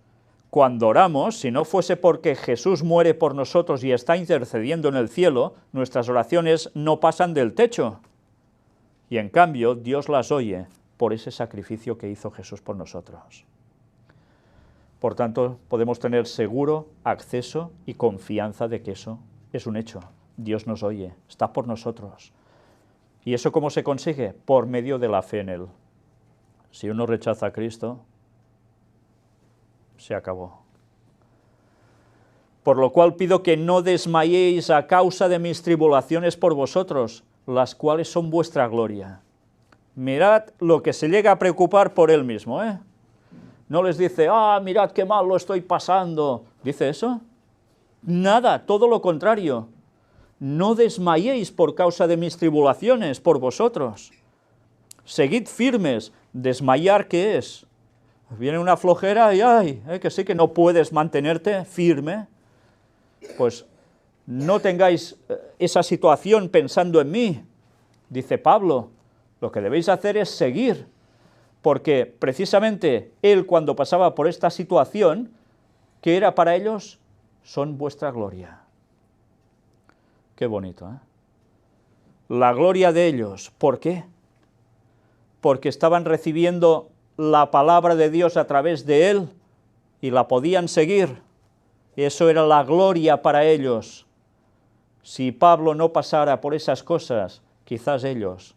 Cuando oramos, si no fuese porque Jesús muere por nosotros y está intercediendo en el cielo, nuestras oraciones no pasan del techo. Y en cambio, Dios las oye por ese sacrificio que hizo Jesús por nosotros. Por tanto, podemos tener seguro acceso y confianza de que eso es un hecho. Dios nos oye, está por nosotros. ¿Y eso cómo se consigue? Por medio de la fe en Él. Si uno rechaza a Cristo, se acabó. Por lo cual pido que no desmayéis a causa de mis tribulaciones por vosotros, las cuales son vuestra gloria. Mirad lo que se llega a preocupar por él mismo, ¿eh? No les dice, mirad qué mal lo estoy pasando. ¿Dice eso? Nada, todo lo contrario. No desmayéis por causa de mis tribulaciones por vosotros. Seguid firmes. ¿Desmayar qué es? Viene una flojera y que sí que no puedes mantenerte firme. Pues no tengáis esa situación pensando en mí, dice Pablo. Lo que debéis hacer es seguir, porque precisamente él cuando pasaba por esta situación, ¿qué era para ellos? Son vuestra gloria. Qué bonito, ¿eh? La gloria de ellos, ¿por qué? Porque estaban recibiendo la palabra de Dios a través de él y la podían seguir. Eso era la gloria para ellos. Si Pablo no pasara por esas cosas, quizás ellos,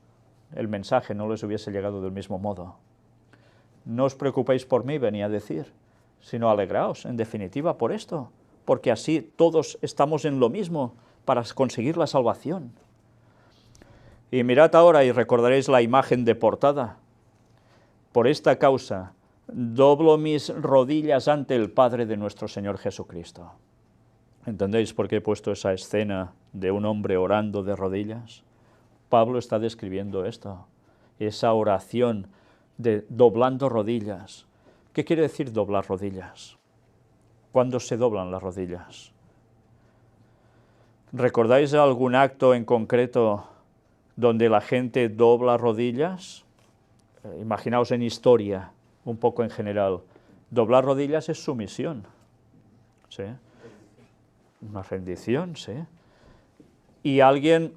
el mensaje no les hubiese llegado del mismo modo. No os preocupéis por mí, venía a decir, sino alegraos, en definitiva, por esto, porque así todos estamos en lo mismo para conseguir la salvación. Y mirad ahora y recordaréis la imagen de portada. Por esta causa, doblo mis rodillas ante el Padre de nuestro Señor Jesucristo. ¿Entendéis por qué he puesto esa escena de un hombre orando de rodillas? Pablo está describiendo esto, esa oración de doblando rodillas. ¿Qué quiere decir doblar rodillas? ¿Cuándo se doblan las rodillas? ¿Recordáis algún acto en concreto donde la gente dobla rodillas? Imaginaos en historia, un poco en general. Doblar rodillas es sumisión, ¿sí? Una rendición, ¿sí? Y alguien,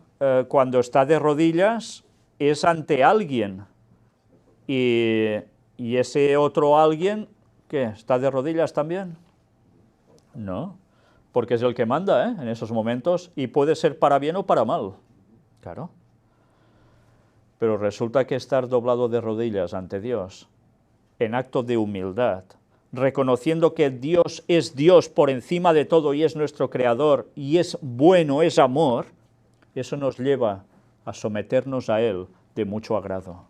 cuando está de rodillas, es ante alguien. Y ese otro alguien, ¿qué? ¿Está de rodillas también? No, porque es el que manda, en esos momentos, y puede ser para bien o para mal, claro. Pero resulta que estar doblado de rodillas ante Dios, en acto de humildad, reconociendo que Dios es Dios por encima de todo y es nuestro Creador, y es bueno, es amor, eso nos lleva a someternos a Él de mucho agrado,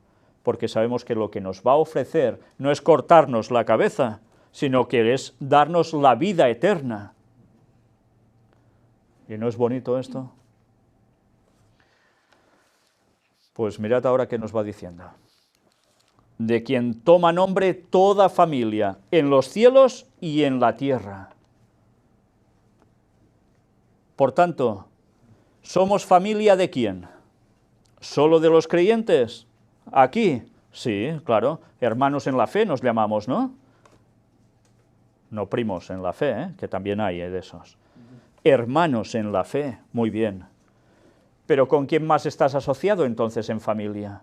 porque sabemos que lo que nos va a ofrecer no es cortarnos la cabeza, sino que es darnos la vida eterna. ¿Y no es bonito esto? Pues mirad ahora qué nos va diciendo. De quien toma nombre toda familia, en los cielos y en la tierra. Por tanto, ¿somos familia de quién? ¿Solo de los creyentes? ¿Aquí? Sí, claro, hermanos en la fe nos llamamos, ¿no? No primos en la fe, que también hay de esos. Hermanos en la fe, muy bien. Pero ¿con quién más estás asociado entonces en familia?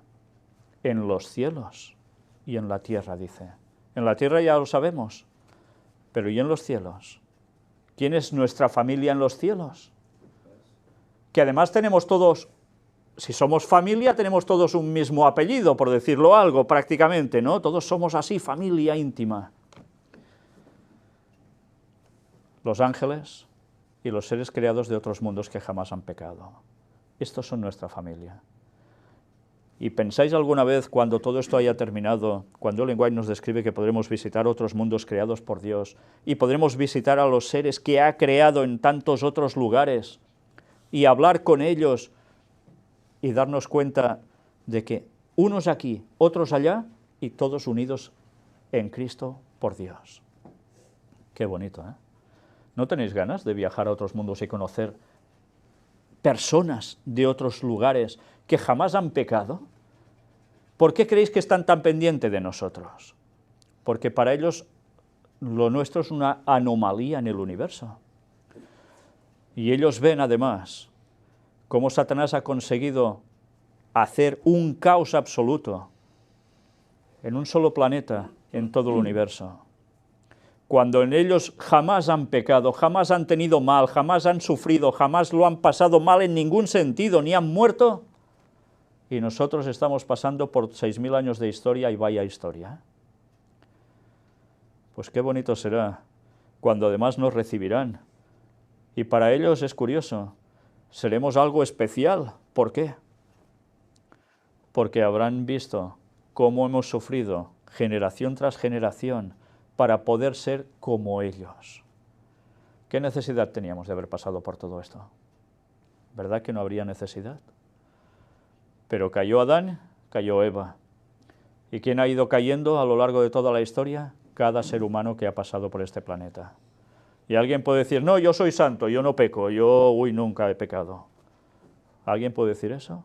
En los cielos y en la tierra, dice. En la tierra ya lo sabemos, pero ¿y en los cielos? ¿Quién es nuestra familia en los cielos? Que además tenemos todos, si somos familia, tenemos todos un mismo apellido, por decirlo algo, prácticamente, ¿no? Todos somos así, familia íntima. Los ángeles y los seres creados de otros mundos que jamás han pecado. Estos son nuestra familia. ¿Y pensáis alguna vez, cuando todo esto haya terminado, cuando Ellen White nos describe que podremos visitar otros mundos creados por Dios y podremos visitar a los seres que ha creado en tantos otros lugares y hablar con ellos y darnos cuenta de que unos aquí, otros allá y todos unidos en Cristo por Dios? Qué bonito, ¿eh? ¿No tenéis ganas de viajar a otros mundos y conocer personas de otros lugares que jamás han pecado? ¿Por qué creéis que están tan pendientes de nosotros? Porque para ellos lo nuestro es una anomalía en el universo. Y ellos ven además cómo Satanás ha conseguido hacer un caos absoluto en un solo planeta en todo el universo. Cuando en ellos jamás han pecado, jamás han tenido mal, jamás han sufrido, jamás lo han pasado mal en ningún sentido, ni han muerto, y nosotros estamos pasando por 6.000 años de historia y vaya historia. Pues qué bonito será cuando además nos recibirán. Y para ellos es curioso, seremos algo especial. ¿Por qué? Porque habrán visto cómo hemos sufrido generación tras generación para poder ser como ellos. ¿Qué necesidad teníamos de haber pasado por todo esto? ¿Verdad que no habría necesidad? Pero cayó Adán, cayó Eva. ¿Y quién ha ido cayendo a lo largo de toda la historia? Cada ser humano que ha pasado por este planeta. Y alguien puede decir, no, yo soy santo, yo no peco, yo, nunca he pecado. ¿Alguien puede decir eso?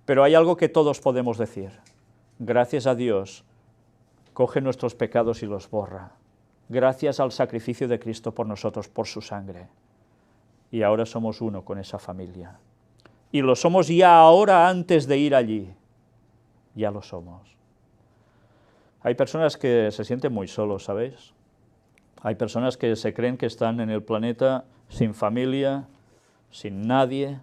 Pero hay algo que todos podemos decir. Gracias a Dios, coge nuestros pecados y los borra. Gracias al sacrificio de Cristo por nosotros, por su sangre. Y ahora somos uno con esa familia. Y lo somos ya ahora antes de ir allí. Ya lo somos. Hay personas que se sienten muy solos, ¿sabéis? Hay personas que se creen que están en el planeta sin familia, sin nadie.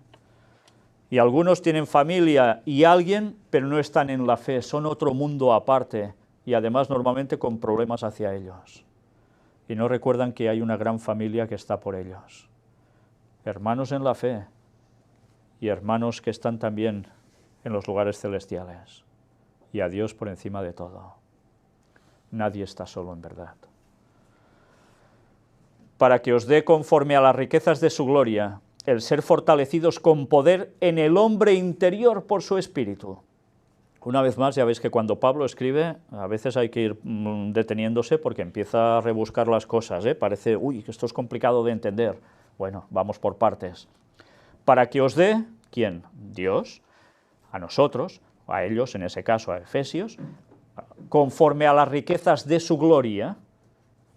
Y algunos tienen familia y alguien, pero no están en la fe, son otro mundo aparte. Y además normalmente con problemas hacia ellos. Y no recuerdan que hay una gran familia que está por ellos. Hermanos en la fe y hermanos que están también en los lugares celestiales. Y a Dios por encima de todo. Nadie está solo en verdad. Para que os dé conforme a las riquezas de su gloria, el ser fortalecidos con poder en el hombre interior por su espíritu. Una vez más, ya veis que cuando Pablo escribe, a veces hay que ir deteniéndose porque empieza a rebuscar las cosas, Parece, uy, que esto es complicado de entender. Bueno, vamos por partes. Para que os dé, ¿quién? Dios, a nosotros, a ellos, en ese caso a Efesios, conforme a las riquezas de su gloria.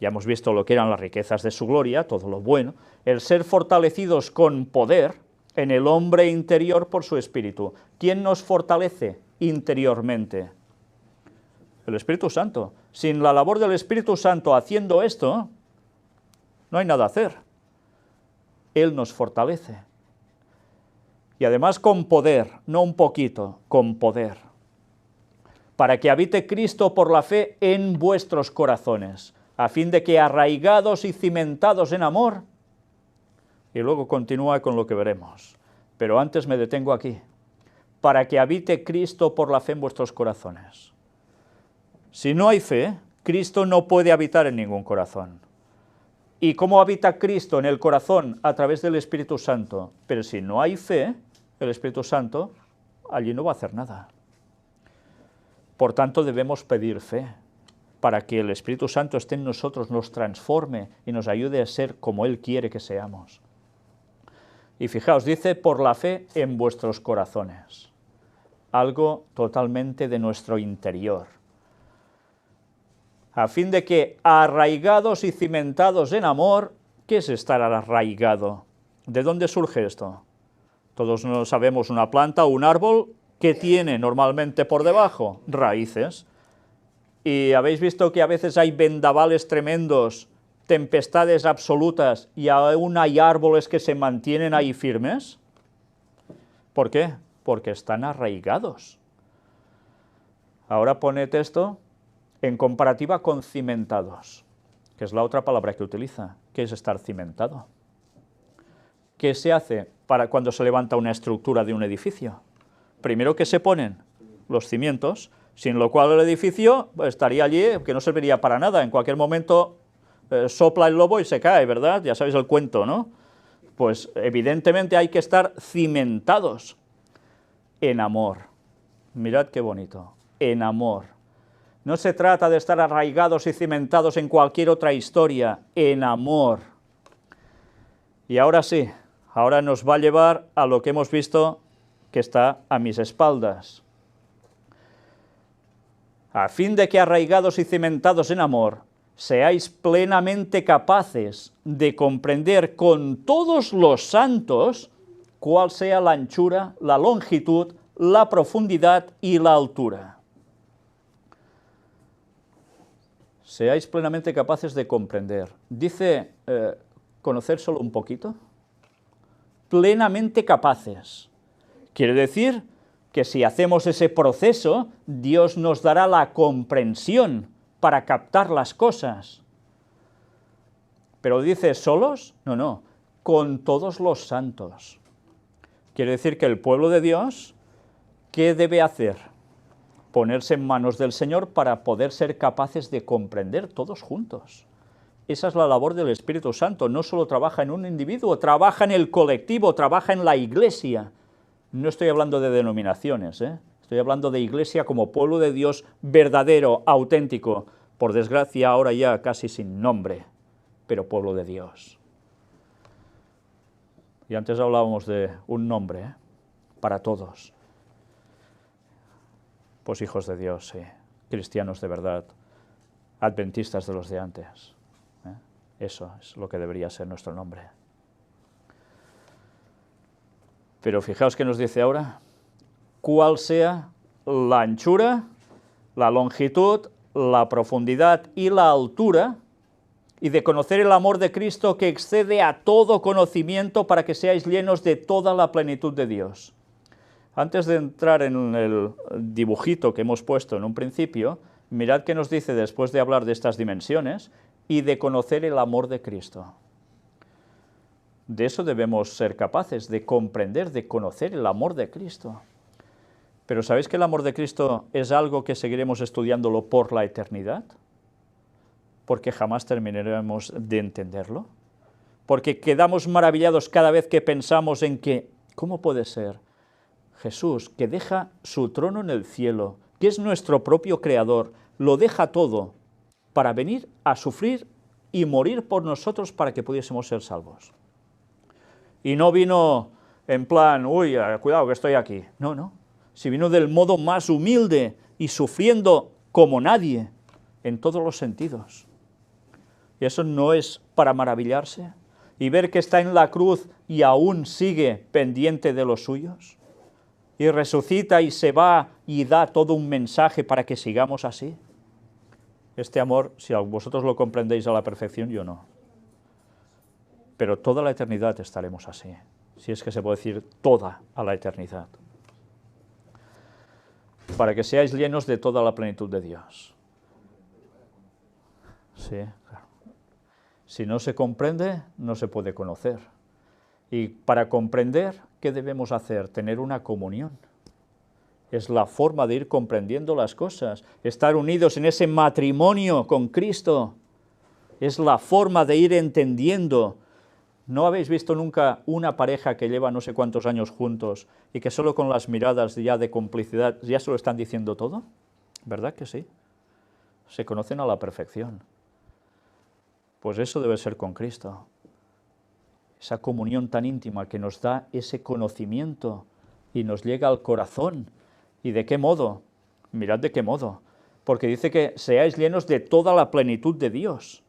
Ya hemos visto lo que eran las riquezas de su gloria, todo lo bueno, el ser fortalecidos con poder en el hombre interior por su espíritu. ¿Quién nos fortalece interiormente? El Espíritu Santo. Sin la labor del Espíritu Santo haciendo esto, no hay nada a hacer. Él nos fortalece. Y además con poder, no un poquito, con poder. Para que habite Cristo por la fe en vuestros corazones, a fin de que arraigados y cimentados en amor, y luego continúa con lo que veremos, pero antes me detengo aquí, para que habite Cristo por la fe en vuestros corazones. Si no hay fe, Cristo no puede habitar en ningún corazón. ¿Y cómo habita Cristo en el corazón? A través del Espíritu Santo. Pero si no hay fe, el Espíritu Santo allí no va a hacer nada. Por tanto, debemos pedir fe, para que el Espíritu Santo esté en nosotros, nos transforme y nos ayude a ser como Él quiere que seamos. Y fijaos, dice, por la fe en vuestros corazones. Algo totalmente de nuestro interior. A fin de que, arraigados y cimentados en amor, ¿qué es estar arraigado? ¿De dónde surge esto? Todos sabemos una planta o un árbol que tiene normalmente por debajo raíces. Y habéis visto que a veces hay vendavales tremendos, tempestades absolutas, y aún hay árboles que se mantienen ahí firmes. ¿Por qué? Porque están arraigados. Ahora poned esto en comparativa con cimentados, que es la otra palabra que utiliza. ¿Qué es estar cimentado? ¿Qué se hace para cuando se levanta una estructura de un edificio? Primero que se ponen los cimientos, sin lo cual el edificio estaría allí, que no serviría para nada. En cualquier momento sopla el lobo y se cae, ¿verdad? Ya sabéis el cuento, ¿no? Pues evidentemente hay que estar cimentados en amor. Mirad qué bonito, en amor. No se trata de estar arraigados y cimentados en cualquier otra historia, en amor. Y ahora sí, ahora nos va a llevar a lo que hemos visto que está a mis espaldas. A fin de que arraigados y cimentados en amor, seáis plenamente capaces de comprender con todos los santos cuál sea la anchura, la longitud, la profundidad y la altura. Seáis plenamente capaces de comprender. Dice, ¿conocer solo un poquito? Plenamente capaces. Quiere decir que si hacemos ese proceso, Dios nos dará la comprensión para captar las cosas. Pero dice, ¿solos? No, no, con todos los santos. Quiere decir que el pueblo de Dios, ¿qué debe hacer? Ponerse en manos del Señor para poder ser capaces de comprender todos juntos. Esa es la labor del Espíritu Santo. No solo trabaja en un individuo, trabaja en el colectivo, trabaja en la iglesia. No estoy hablando de denominaciones, estoy hablando de iglesia como pueblo de Dios verdadero, auténtico, por desgracia ahora ya casi sin nombre, pero pueblo de Dios. Y antes hablábamos de un nombre, para todos. Pues hijos de Dios, sí, cristianos de verdad, adventistas de los de antes. Eso es lo que debería ser nuestro nombre. Pero fijaos que nos dice ahora, cuál sea la anchura, la longitud, la profundidad y la altura, y de conocer el amor de Cristo que excede a todo conocimiento para que seáis llenos de toda la plenitud de Dios. Antes de entrar en el dibujito que hemos puesto en un principio, mirad qué nos dice después de hablar de estas dimensiones, y de conocer el amor de Cristo. De eso debemos ser capaces, de comprender, de conocer el amor de Cristo. Pero ¿sabéis que el amor de Cristo es algo que seguiremos estudiándolo por la eternidad? porque jamás terminaremos de entenderlo, porque quedamos maravillados cada vez que pensamos en que, ¿cómo puede ser Jesús, que deja su trono en el cielo, que es nuestro propio Creador, lo deja todo para venir a sufrir y morir por nosotros para que pudiésemos ser salvos? Y no vino en plan, uy, cuidado que estoy aquí. No, no. Si vino del modo más humilde y sufriendo como nadie, en todos los sentidos. ¿Y eso no es para maravillarse? ¿Y ver que está en la cruz y aún sigue pendiente de los suyos? Y resucita y se va y da todo un mensaje para que sigamos así. Este amor, si vosotros lo comprendéis a la perfección, yo no. Pero toda la eternidad estaremos así, si es que se puede decir toda a la eternidad. Para que seáis llenos de toda la plenitud de Dios. Sí, claro. Si no se comprende, no se puede conocer. Y para comprender, ¿qué debemos hacer? Tener una comunión. Es la forma de ir comprendiendo las cosas. Estar unidos en ese matrimonio con Cristo. Es la forma de ir entendiendo. ¿No habéis visto nunca una pareja que lleva no sé cuántos años juntos y que solo con las miradas ya de complicidad ya se lo están diciendo todo? ¿Verdad que sí? Se conocen a la perfección. Pues eso debe ser con Cristo. Esa comunión tan íntima que nos da ese conocimiento y nos llega al corazón. ¿Y de qué modo? Mirad de qué modo. Porque dice que seáis llenos de toda la plenitud de Dios.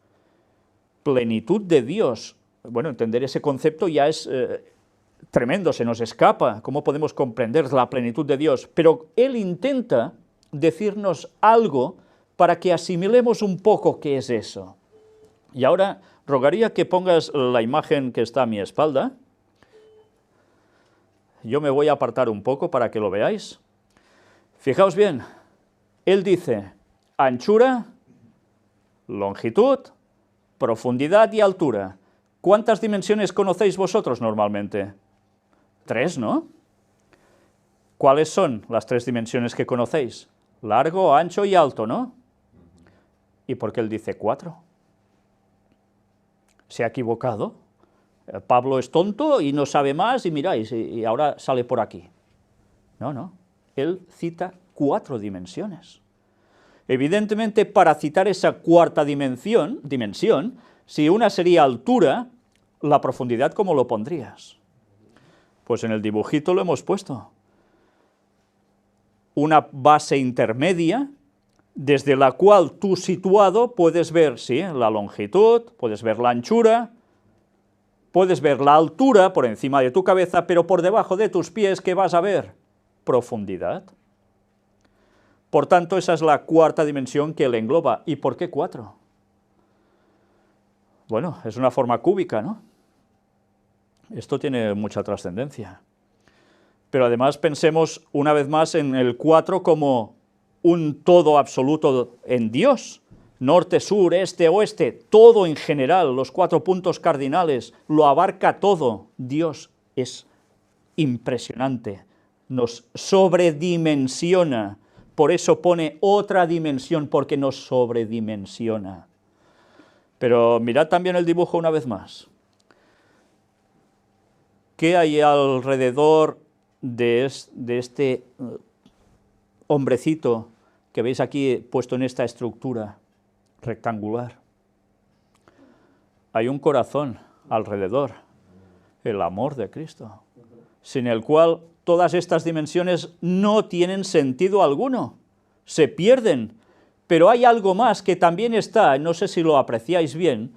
Plenitud de Dios. Bueno, entender ese concepto ya es tremendo, se nos escapa. ¿Cómo podemos comprender la plenitud de Dios? Pero Él intenta decirnos algo para que asimilemos un poco qué es eso. Y ahora rogaría que pongas la imagen que está a mi espalda. Yo me voy a apartar un poco para que lo veáis. Fijaos bien, Él dice anchura, longitud, profundidad y altura. ¿Cuántas dimensiones conocéis vosotros normalmente? 3, ¿no? ¿Cuáles son las 3 dimensiones que conocéis? Largo, ancho y alto, ¿no? ¿Y por qué Él dice 4? ¿Se ha equivocado? Pablo es tonto y no sabe más y miráis, y ahora sale por aquí. No, no. Él cita 4 dimensiones. Evidentemente, para citar esa cuarta dimensión, si una sería altura, la profundidad, ¿cómo lo pondrías? Pues en el dibujito lo hemos puesto. Una base intermedia, desde la cual tú situado puedes ver, sí, la longitud, puedes ver la anchura, puedes ver la altura por encima de tu cabeza, pero por debajo de tus pies, ¿qué vas a ver? Profundidad. Por tanto, esa es la cuarta dimensión que él engloba. ¿Y por qué 4? Bueno, es una forma cúbica, ¿no? Esto tiene mucha trascendencia. Pero además pensemos una vez más en el 4 como un todo absoluto en Dios. Norte, sur, este, oeste, todo en general, los 4 puntos cardinales, lo abarca todo. Dios es impresionante, nos sobredimensiona. Por eso pone otra dimensión, porque nos sobredimensiona. Pero mirad también el dibujo una vez más. ¿Qué hay alrededor de este hombrecito que veis aquí puesto en esta estructura rectangular? Hay un corazón alrededor, el amor de Cristo, sin el cual todas estas dimensiones no tienen sentido alguno, se pierden. Pero hay algo más que también está, no sé si lo apreciáis bien,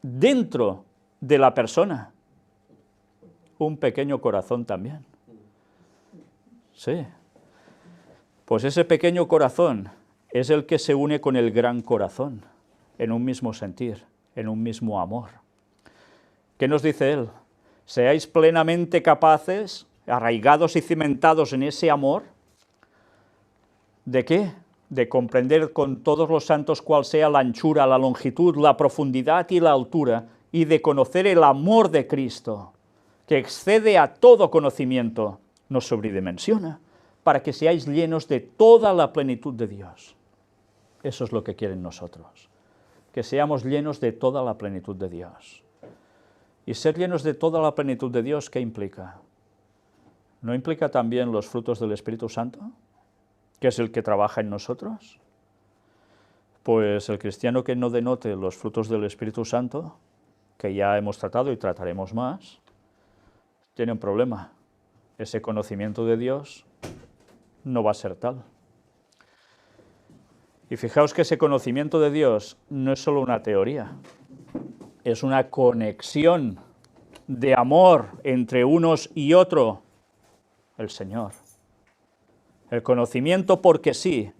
dentro de la persona. Un pequeño corazón también. Sí. Pues ese pequeño corazón es el que se une con el gran corazón, en un mismo sentir, en un mismo amor. ¿Qué nos dice él? Seáis plenamente capaces, arraigados y cimentados en ese amor. ¿De qué? De comprender con todos los santos cuál sea la anchura, la longitud, la profundidad y la altura, y de conocer el amor de Cristo, que excede a todo conocimiento, nos sobredimensiona, para que seáis llenos de toda la plenitud de Dios. Eso es lo que quieren nosotros. que seamos llenos de toda la plenitud de Dios. Y ser llenos de toda la plenitud de Dios, ¿qué implica? ¿No implica también los frutos del Espíritu Santo, que es el que trabaja en nosotros? Pues el cristiano que no denote los frutos del Espíritu Santo, que ya hemos tratado y trataremos más, tiene un problema. Ese conocimiento de Dios no va a ser tal. Y fijaos que ese conocimiento de Dios no es solo una teoría, es una conexión de amor entre unos y otro, el Señor. El conocimiento, porque sí,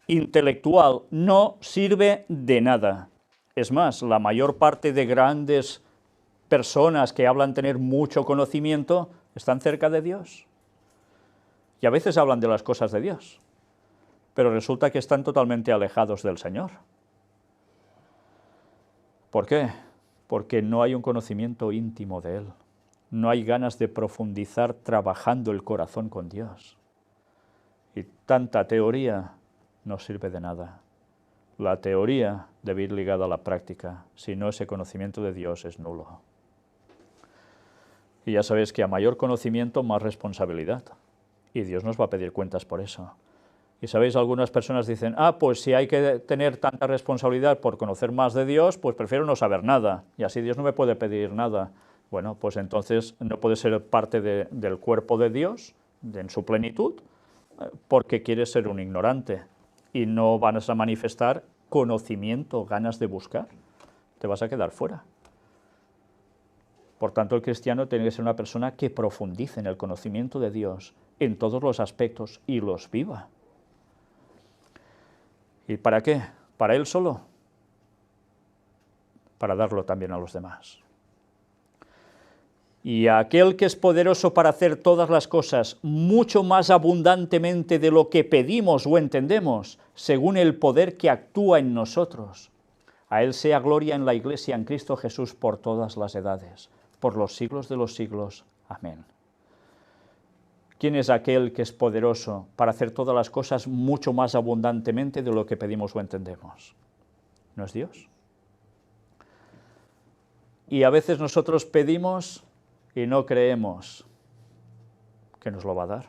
intelectual, no sirve de nada. Es más, la mayor parte de grandes personas que hablan tener mucho conocimiento están cerca de Dios. Y a veces hablan de las cosas de Dios, pero resulta que están totalmente alejados del Señor. ¿Por qué? Porque no hay un conocimiento íntimo de Él. No hay ganas de profundizar trabajando el corazón con Dios. Y tanta teoría no sirve de nada. La teoría debe ir ligada a la práctica, si no ese conocimiento de Dios es nulo. Y ya sabéis que a mayor conocimiento, más responsabilidad. Y Dios nos va a pedir cuentas por eso. Y sabéis, algunas personas dicen, pues si hay que tener tanta responsabilidad por conocer más de Dios, pues prefiero no saber nada, y así Dios no me puede pedir nada. Bueno, pues entonces no puede ser parte del cuerpo de Dios, en su plenitud, porque quieres ser un ignorante, y no vas a manifestar conocimiento, ganas de buscar, te vas a quedar fuera. Por tanto, el cristiano tiene que ser una persona que profundice en el conocimiento de Dios en todos los aspectos y los viva. ¿Y para qué? ¿Para él solo? Para darlo también a los demás. Y aquel que es poderoso para hacer todas las cosas mucho más abundantemente de lo que pedimos o entendemos, según el poder que actúa en nosotros. A él sea gloria en la Iglesia, en Cristo Jesús, por todas las edades, por los siglos de los siglos. Amén. ¿Quién es aquel que es poderoso para hacer todas las cosas mucho más abundantemente de lo que pedimos o entendemos? ¿No es Dios? Y a veces nosotros pedimos y no creemos que nos lo va a dar.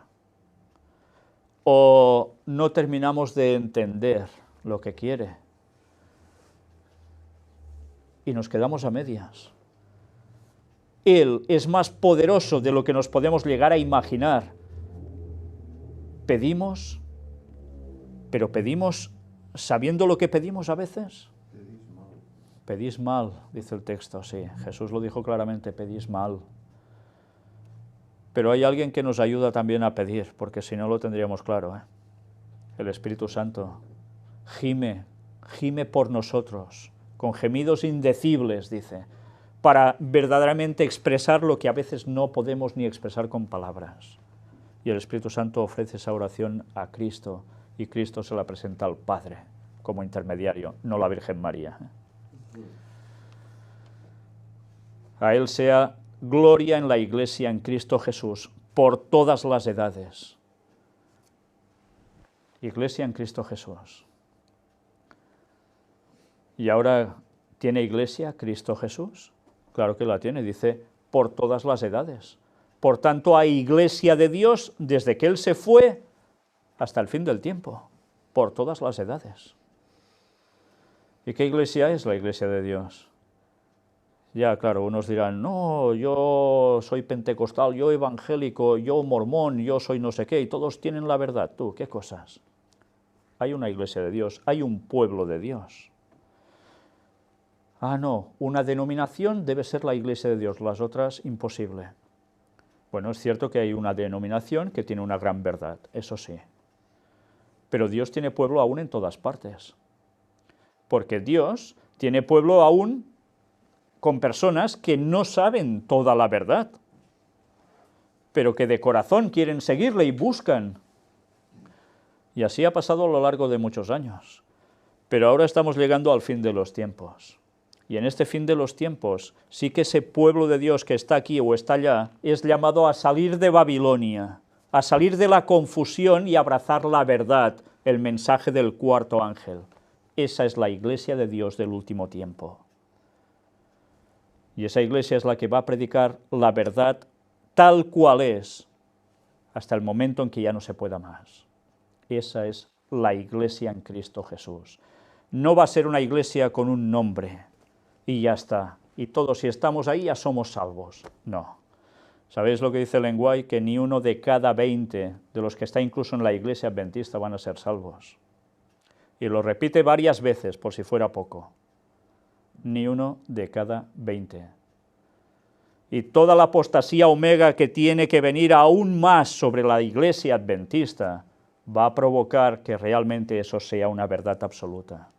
O no terminamos de entender lo que quiere. Y nos quedamos a medias. Él es más poderoso de lo que nos podemos llegar a imaginar. Pedimos, pero pedimos sabiendo lo que pedimos a veces. Pedís mal, dice el texto, sí. Jesús lo dijo claramente, pedís mal. Pero hay alguien que nos ayuda también a pedir, porque si no lo tendríamos claro, ¿eh? El Espíritu Santo gime por nosotros, con gemidos indecibles, dice, para verdaderamente expresar lo que a veces no podemos ni expresar con palabras. Y el Espíritu Santo ofrece esa oración a Cristo, y Cristo se la presenta al Padre como intermediario, no la Virgen María. A Él sea gloria en la Iglesia, en Cristo Jesús, por todas las edades. Iglesia en Cristo Jesús. ¿Y ahora tiene Iglesia Cristo Jesús? Claro que la tiene, dice, por todas las edades. Por tanto, hay Iglesia de Dios desde que Él se fue hasta el fin del tiempo, por todas las edades. ¿Y qué iglesia es la Iglesia de Dios? Ya, claro, unos dirán, no, yo soy pentecostal, yo evangélico, yo mormón, yo soy no sé qué, y todos tienen la verdad. Tú, ¿qué cosas? Hay una Iglesia de Dios, hay un pueblo de Dios. No, una denominación debe ser la Iglesia de Dios, las otras imposible. Bueno, es cierto que hay una denominación que tiene una gran verdad, eso sí. Pero Dios tiene pueblo aún en todas partes. Porque Dios tiene pueblo aún con personas que no saben toda la verdad, pero que de corazón quieren seguirle y buscan. Y así ha pasado a lo largo de muchos años. Pero ahora estamos llegando al fin de los tiempos. Y en este fin de los tiempos, sí que ese pueblo de Dios que está aquí o está allá, es llamado a salir de Babilonia, a salir de la confusión y abrazar la verdad, el mensaje del cuarto ángel. esa es la iglesia de Dios del último tiempo. Y esa iglesia es la que va a predicar la verdad tal cual es, hasta el momento en que ya no se pueda más. Esa es la iglesia en Cristo Jesús. No va a ser una iglesia con un nombre y ya está. Y todos, si estamos ahí, ya somos salvos. No. ¿Sabéis lo que dice Ellen White? Que ni uno de cada 20 de los que está incluso en la iglesia adventista van a ser salvos. Y lo repite varias veces, por si fuera poco. Ni uno de cada 20. Y toda la apostasía omega que tiene que venir aún más sobre la iglesia adventista va a provocar que realmente eso sea una verdad absoluta.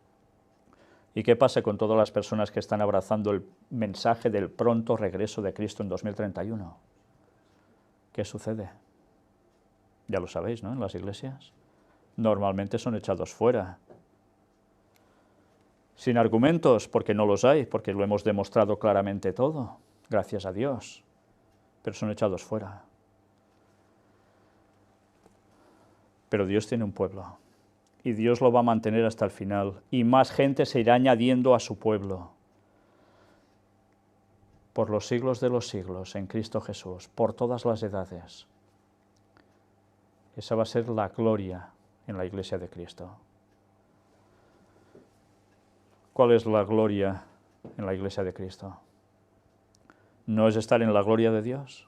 ¿Y qué pasa con todas las personas que están abrazando el mensaje del pronto regreso de Cristo en 2031? ¿Qué sucede? Ya lo sabéis, ¿no? En las iglesias. Normalmente son echados fuera. Sin argumentos, porque no los hay, porque lo hemos demostrado claramente todo, gracias a Dios. Pero son echados fuera. Pero Dios tiene un pueblo. Y Dios lo va a mantener hasta el final, y más gente se irá añadiendo a su pueblo. Por los siglos de los siglos, en Cristo Jesús, por todas las edades. Esa va a ser la gloria en la iglesia de Cristo. ¿Cuál es la gloria en la iglesia de Cristo? ¿No es estar en la gloria de Dios?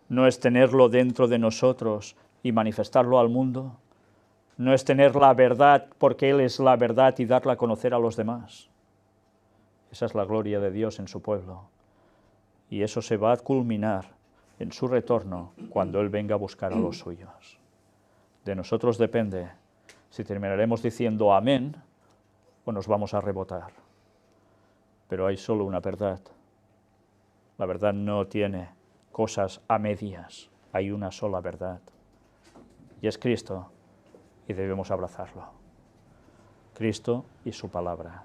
¿No es tenerlo dentro de nosotros y manifestarlo al mundo? ¿No es tener la verdad porque Él es la verdad y darla a conocer a los demás? Esa es la gloria de Dios en su pueblo. Y eso se va a culminar en su retorno cuando Él venga a buscar a los suyos. De nosotros depende si terminaremos diciendo amén o nos vamos a rebotar. Pero hay solo una verdad. La verdad no tiene cosas a medias. Hay una sola verdad. Y es Cristo. Y debemos abrazarlo. Cristo y su palabra.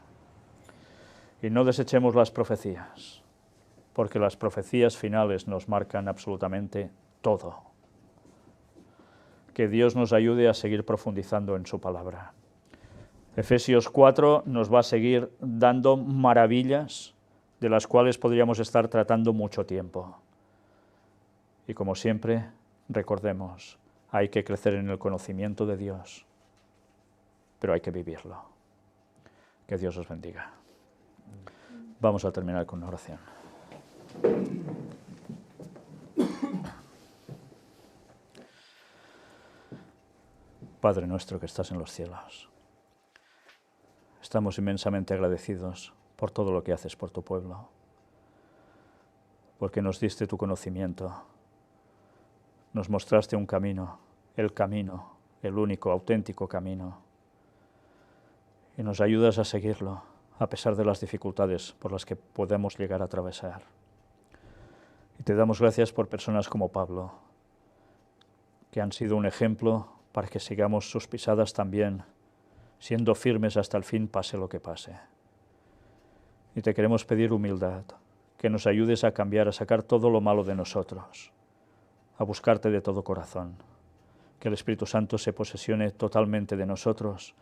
Y no desechemos las profecías, porque las profecías finales nos marcan absolutamente todo. Que Dios nos ayude a seguir profundizando en su palabra. Efesios 4 nos va a seguir dando maravillas de las cuales podríamos estar tratando mucho tiempo. Y como siempre, recordemos, hay que crecer en el conocimiento de Dios, pero hay que vivirlo. Que Dios os bendiga. Vamos a terminar con una oración. Padre nuestro que estás en los cielos, estamos inmensamente agradecidos por todo lo que haces por tu pueblo, porque nos diste tu conocimiento, nos mostraste un camino, el único, auténtico camino, y nos ayudas a seguirlo, a pesar de las dificultades por las que podemos llegar a atravesar. Y te damos gracias por personas como Pablo, que han sido un ejemplo para que sigamos sus pisadas también, siendo firmes hasta el fin, pase lo que pase. Y te queremos pedir humildad, que nos ayudes a cambiar, a sacar todo lo malo de nosotros, a buscarte de todo corazón, que el Espíritu Santo se posesione totalmente de nosotros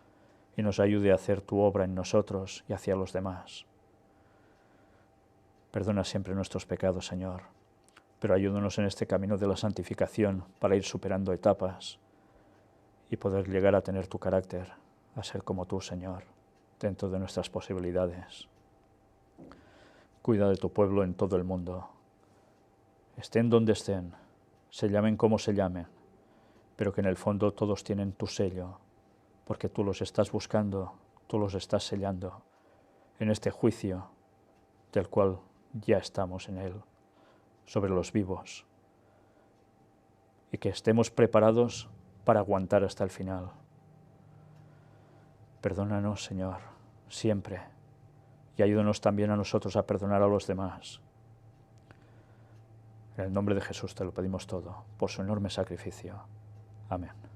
y nos ayude a hacer tu obra en nosotros y hacia los demás. Perdona siempre nuestros pecados, Señor, pero ayúdanos en este camino de la santificación para ir superando etapas y poder llegar a tener tu carácter, a ser como tú, Señor, dentro de nuestras posibilidades. Cuida de tu pueblo en todo el mundo. Estén donde estén, se llamen como se llamen, pero que en el fondo todos tienen tu sello, porque tú los estás buscando, tú los estás sellando en este juicio del cual ya estamos en él, sobre los vivos, y que estemos preparados para aguantar hasta el final. Perdónanos, Señor, siempre, y ayúdanos también a nosotros a perdonar a los demás. En el nombre de Jesús te lo pedimos todo, por su enorme sacrificio. Amén.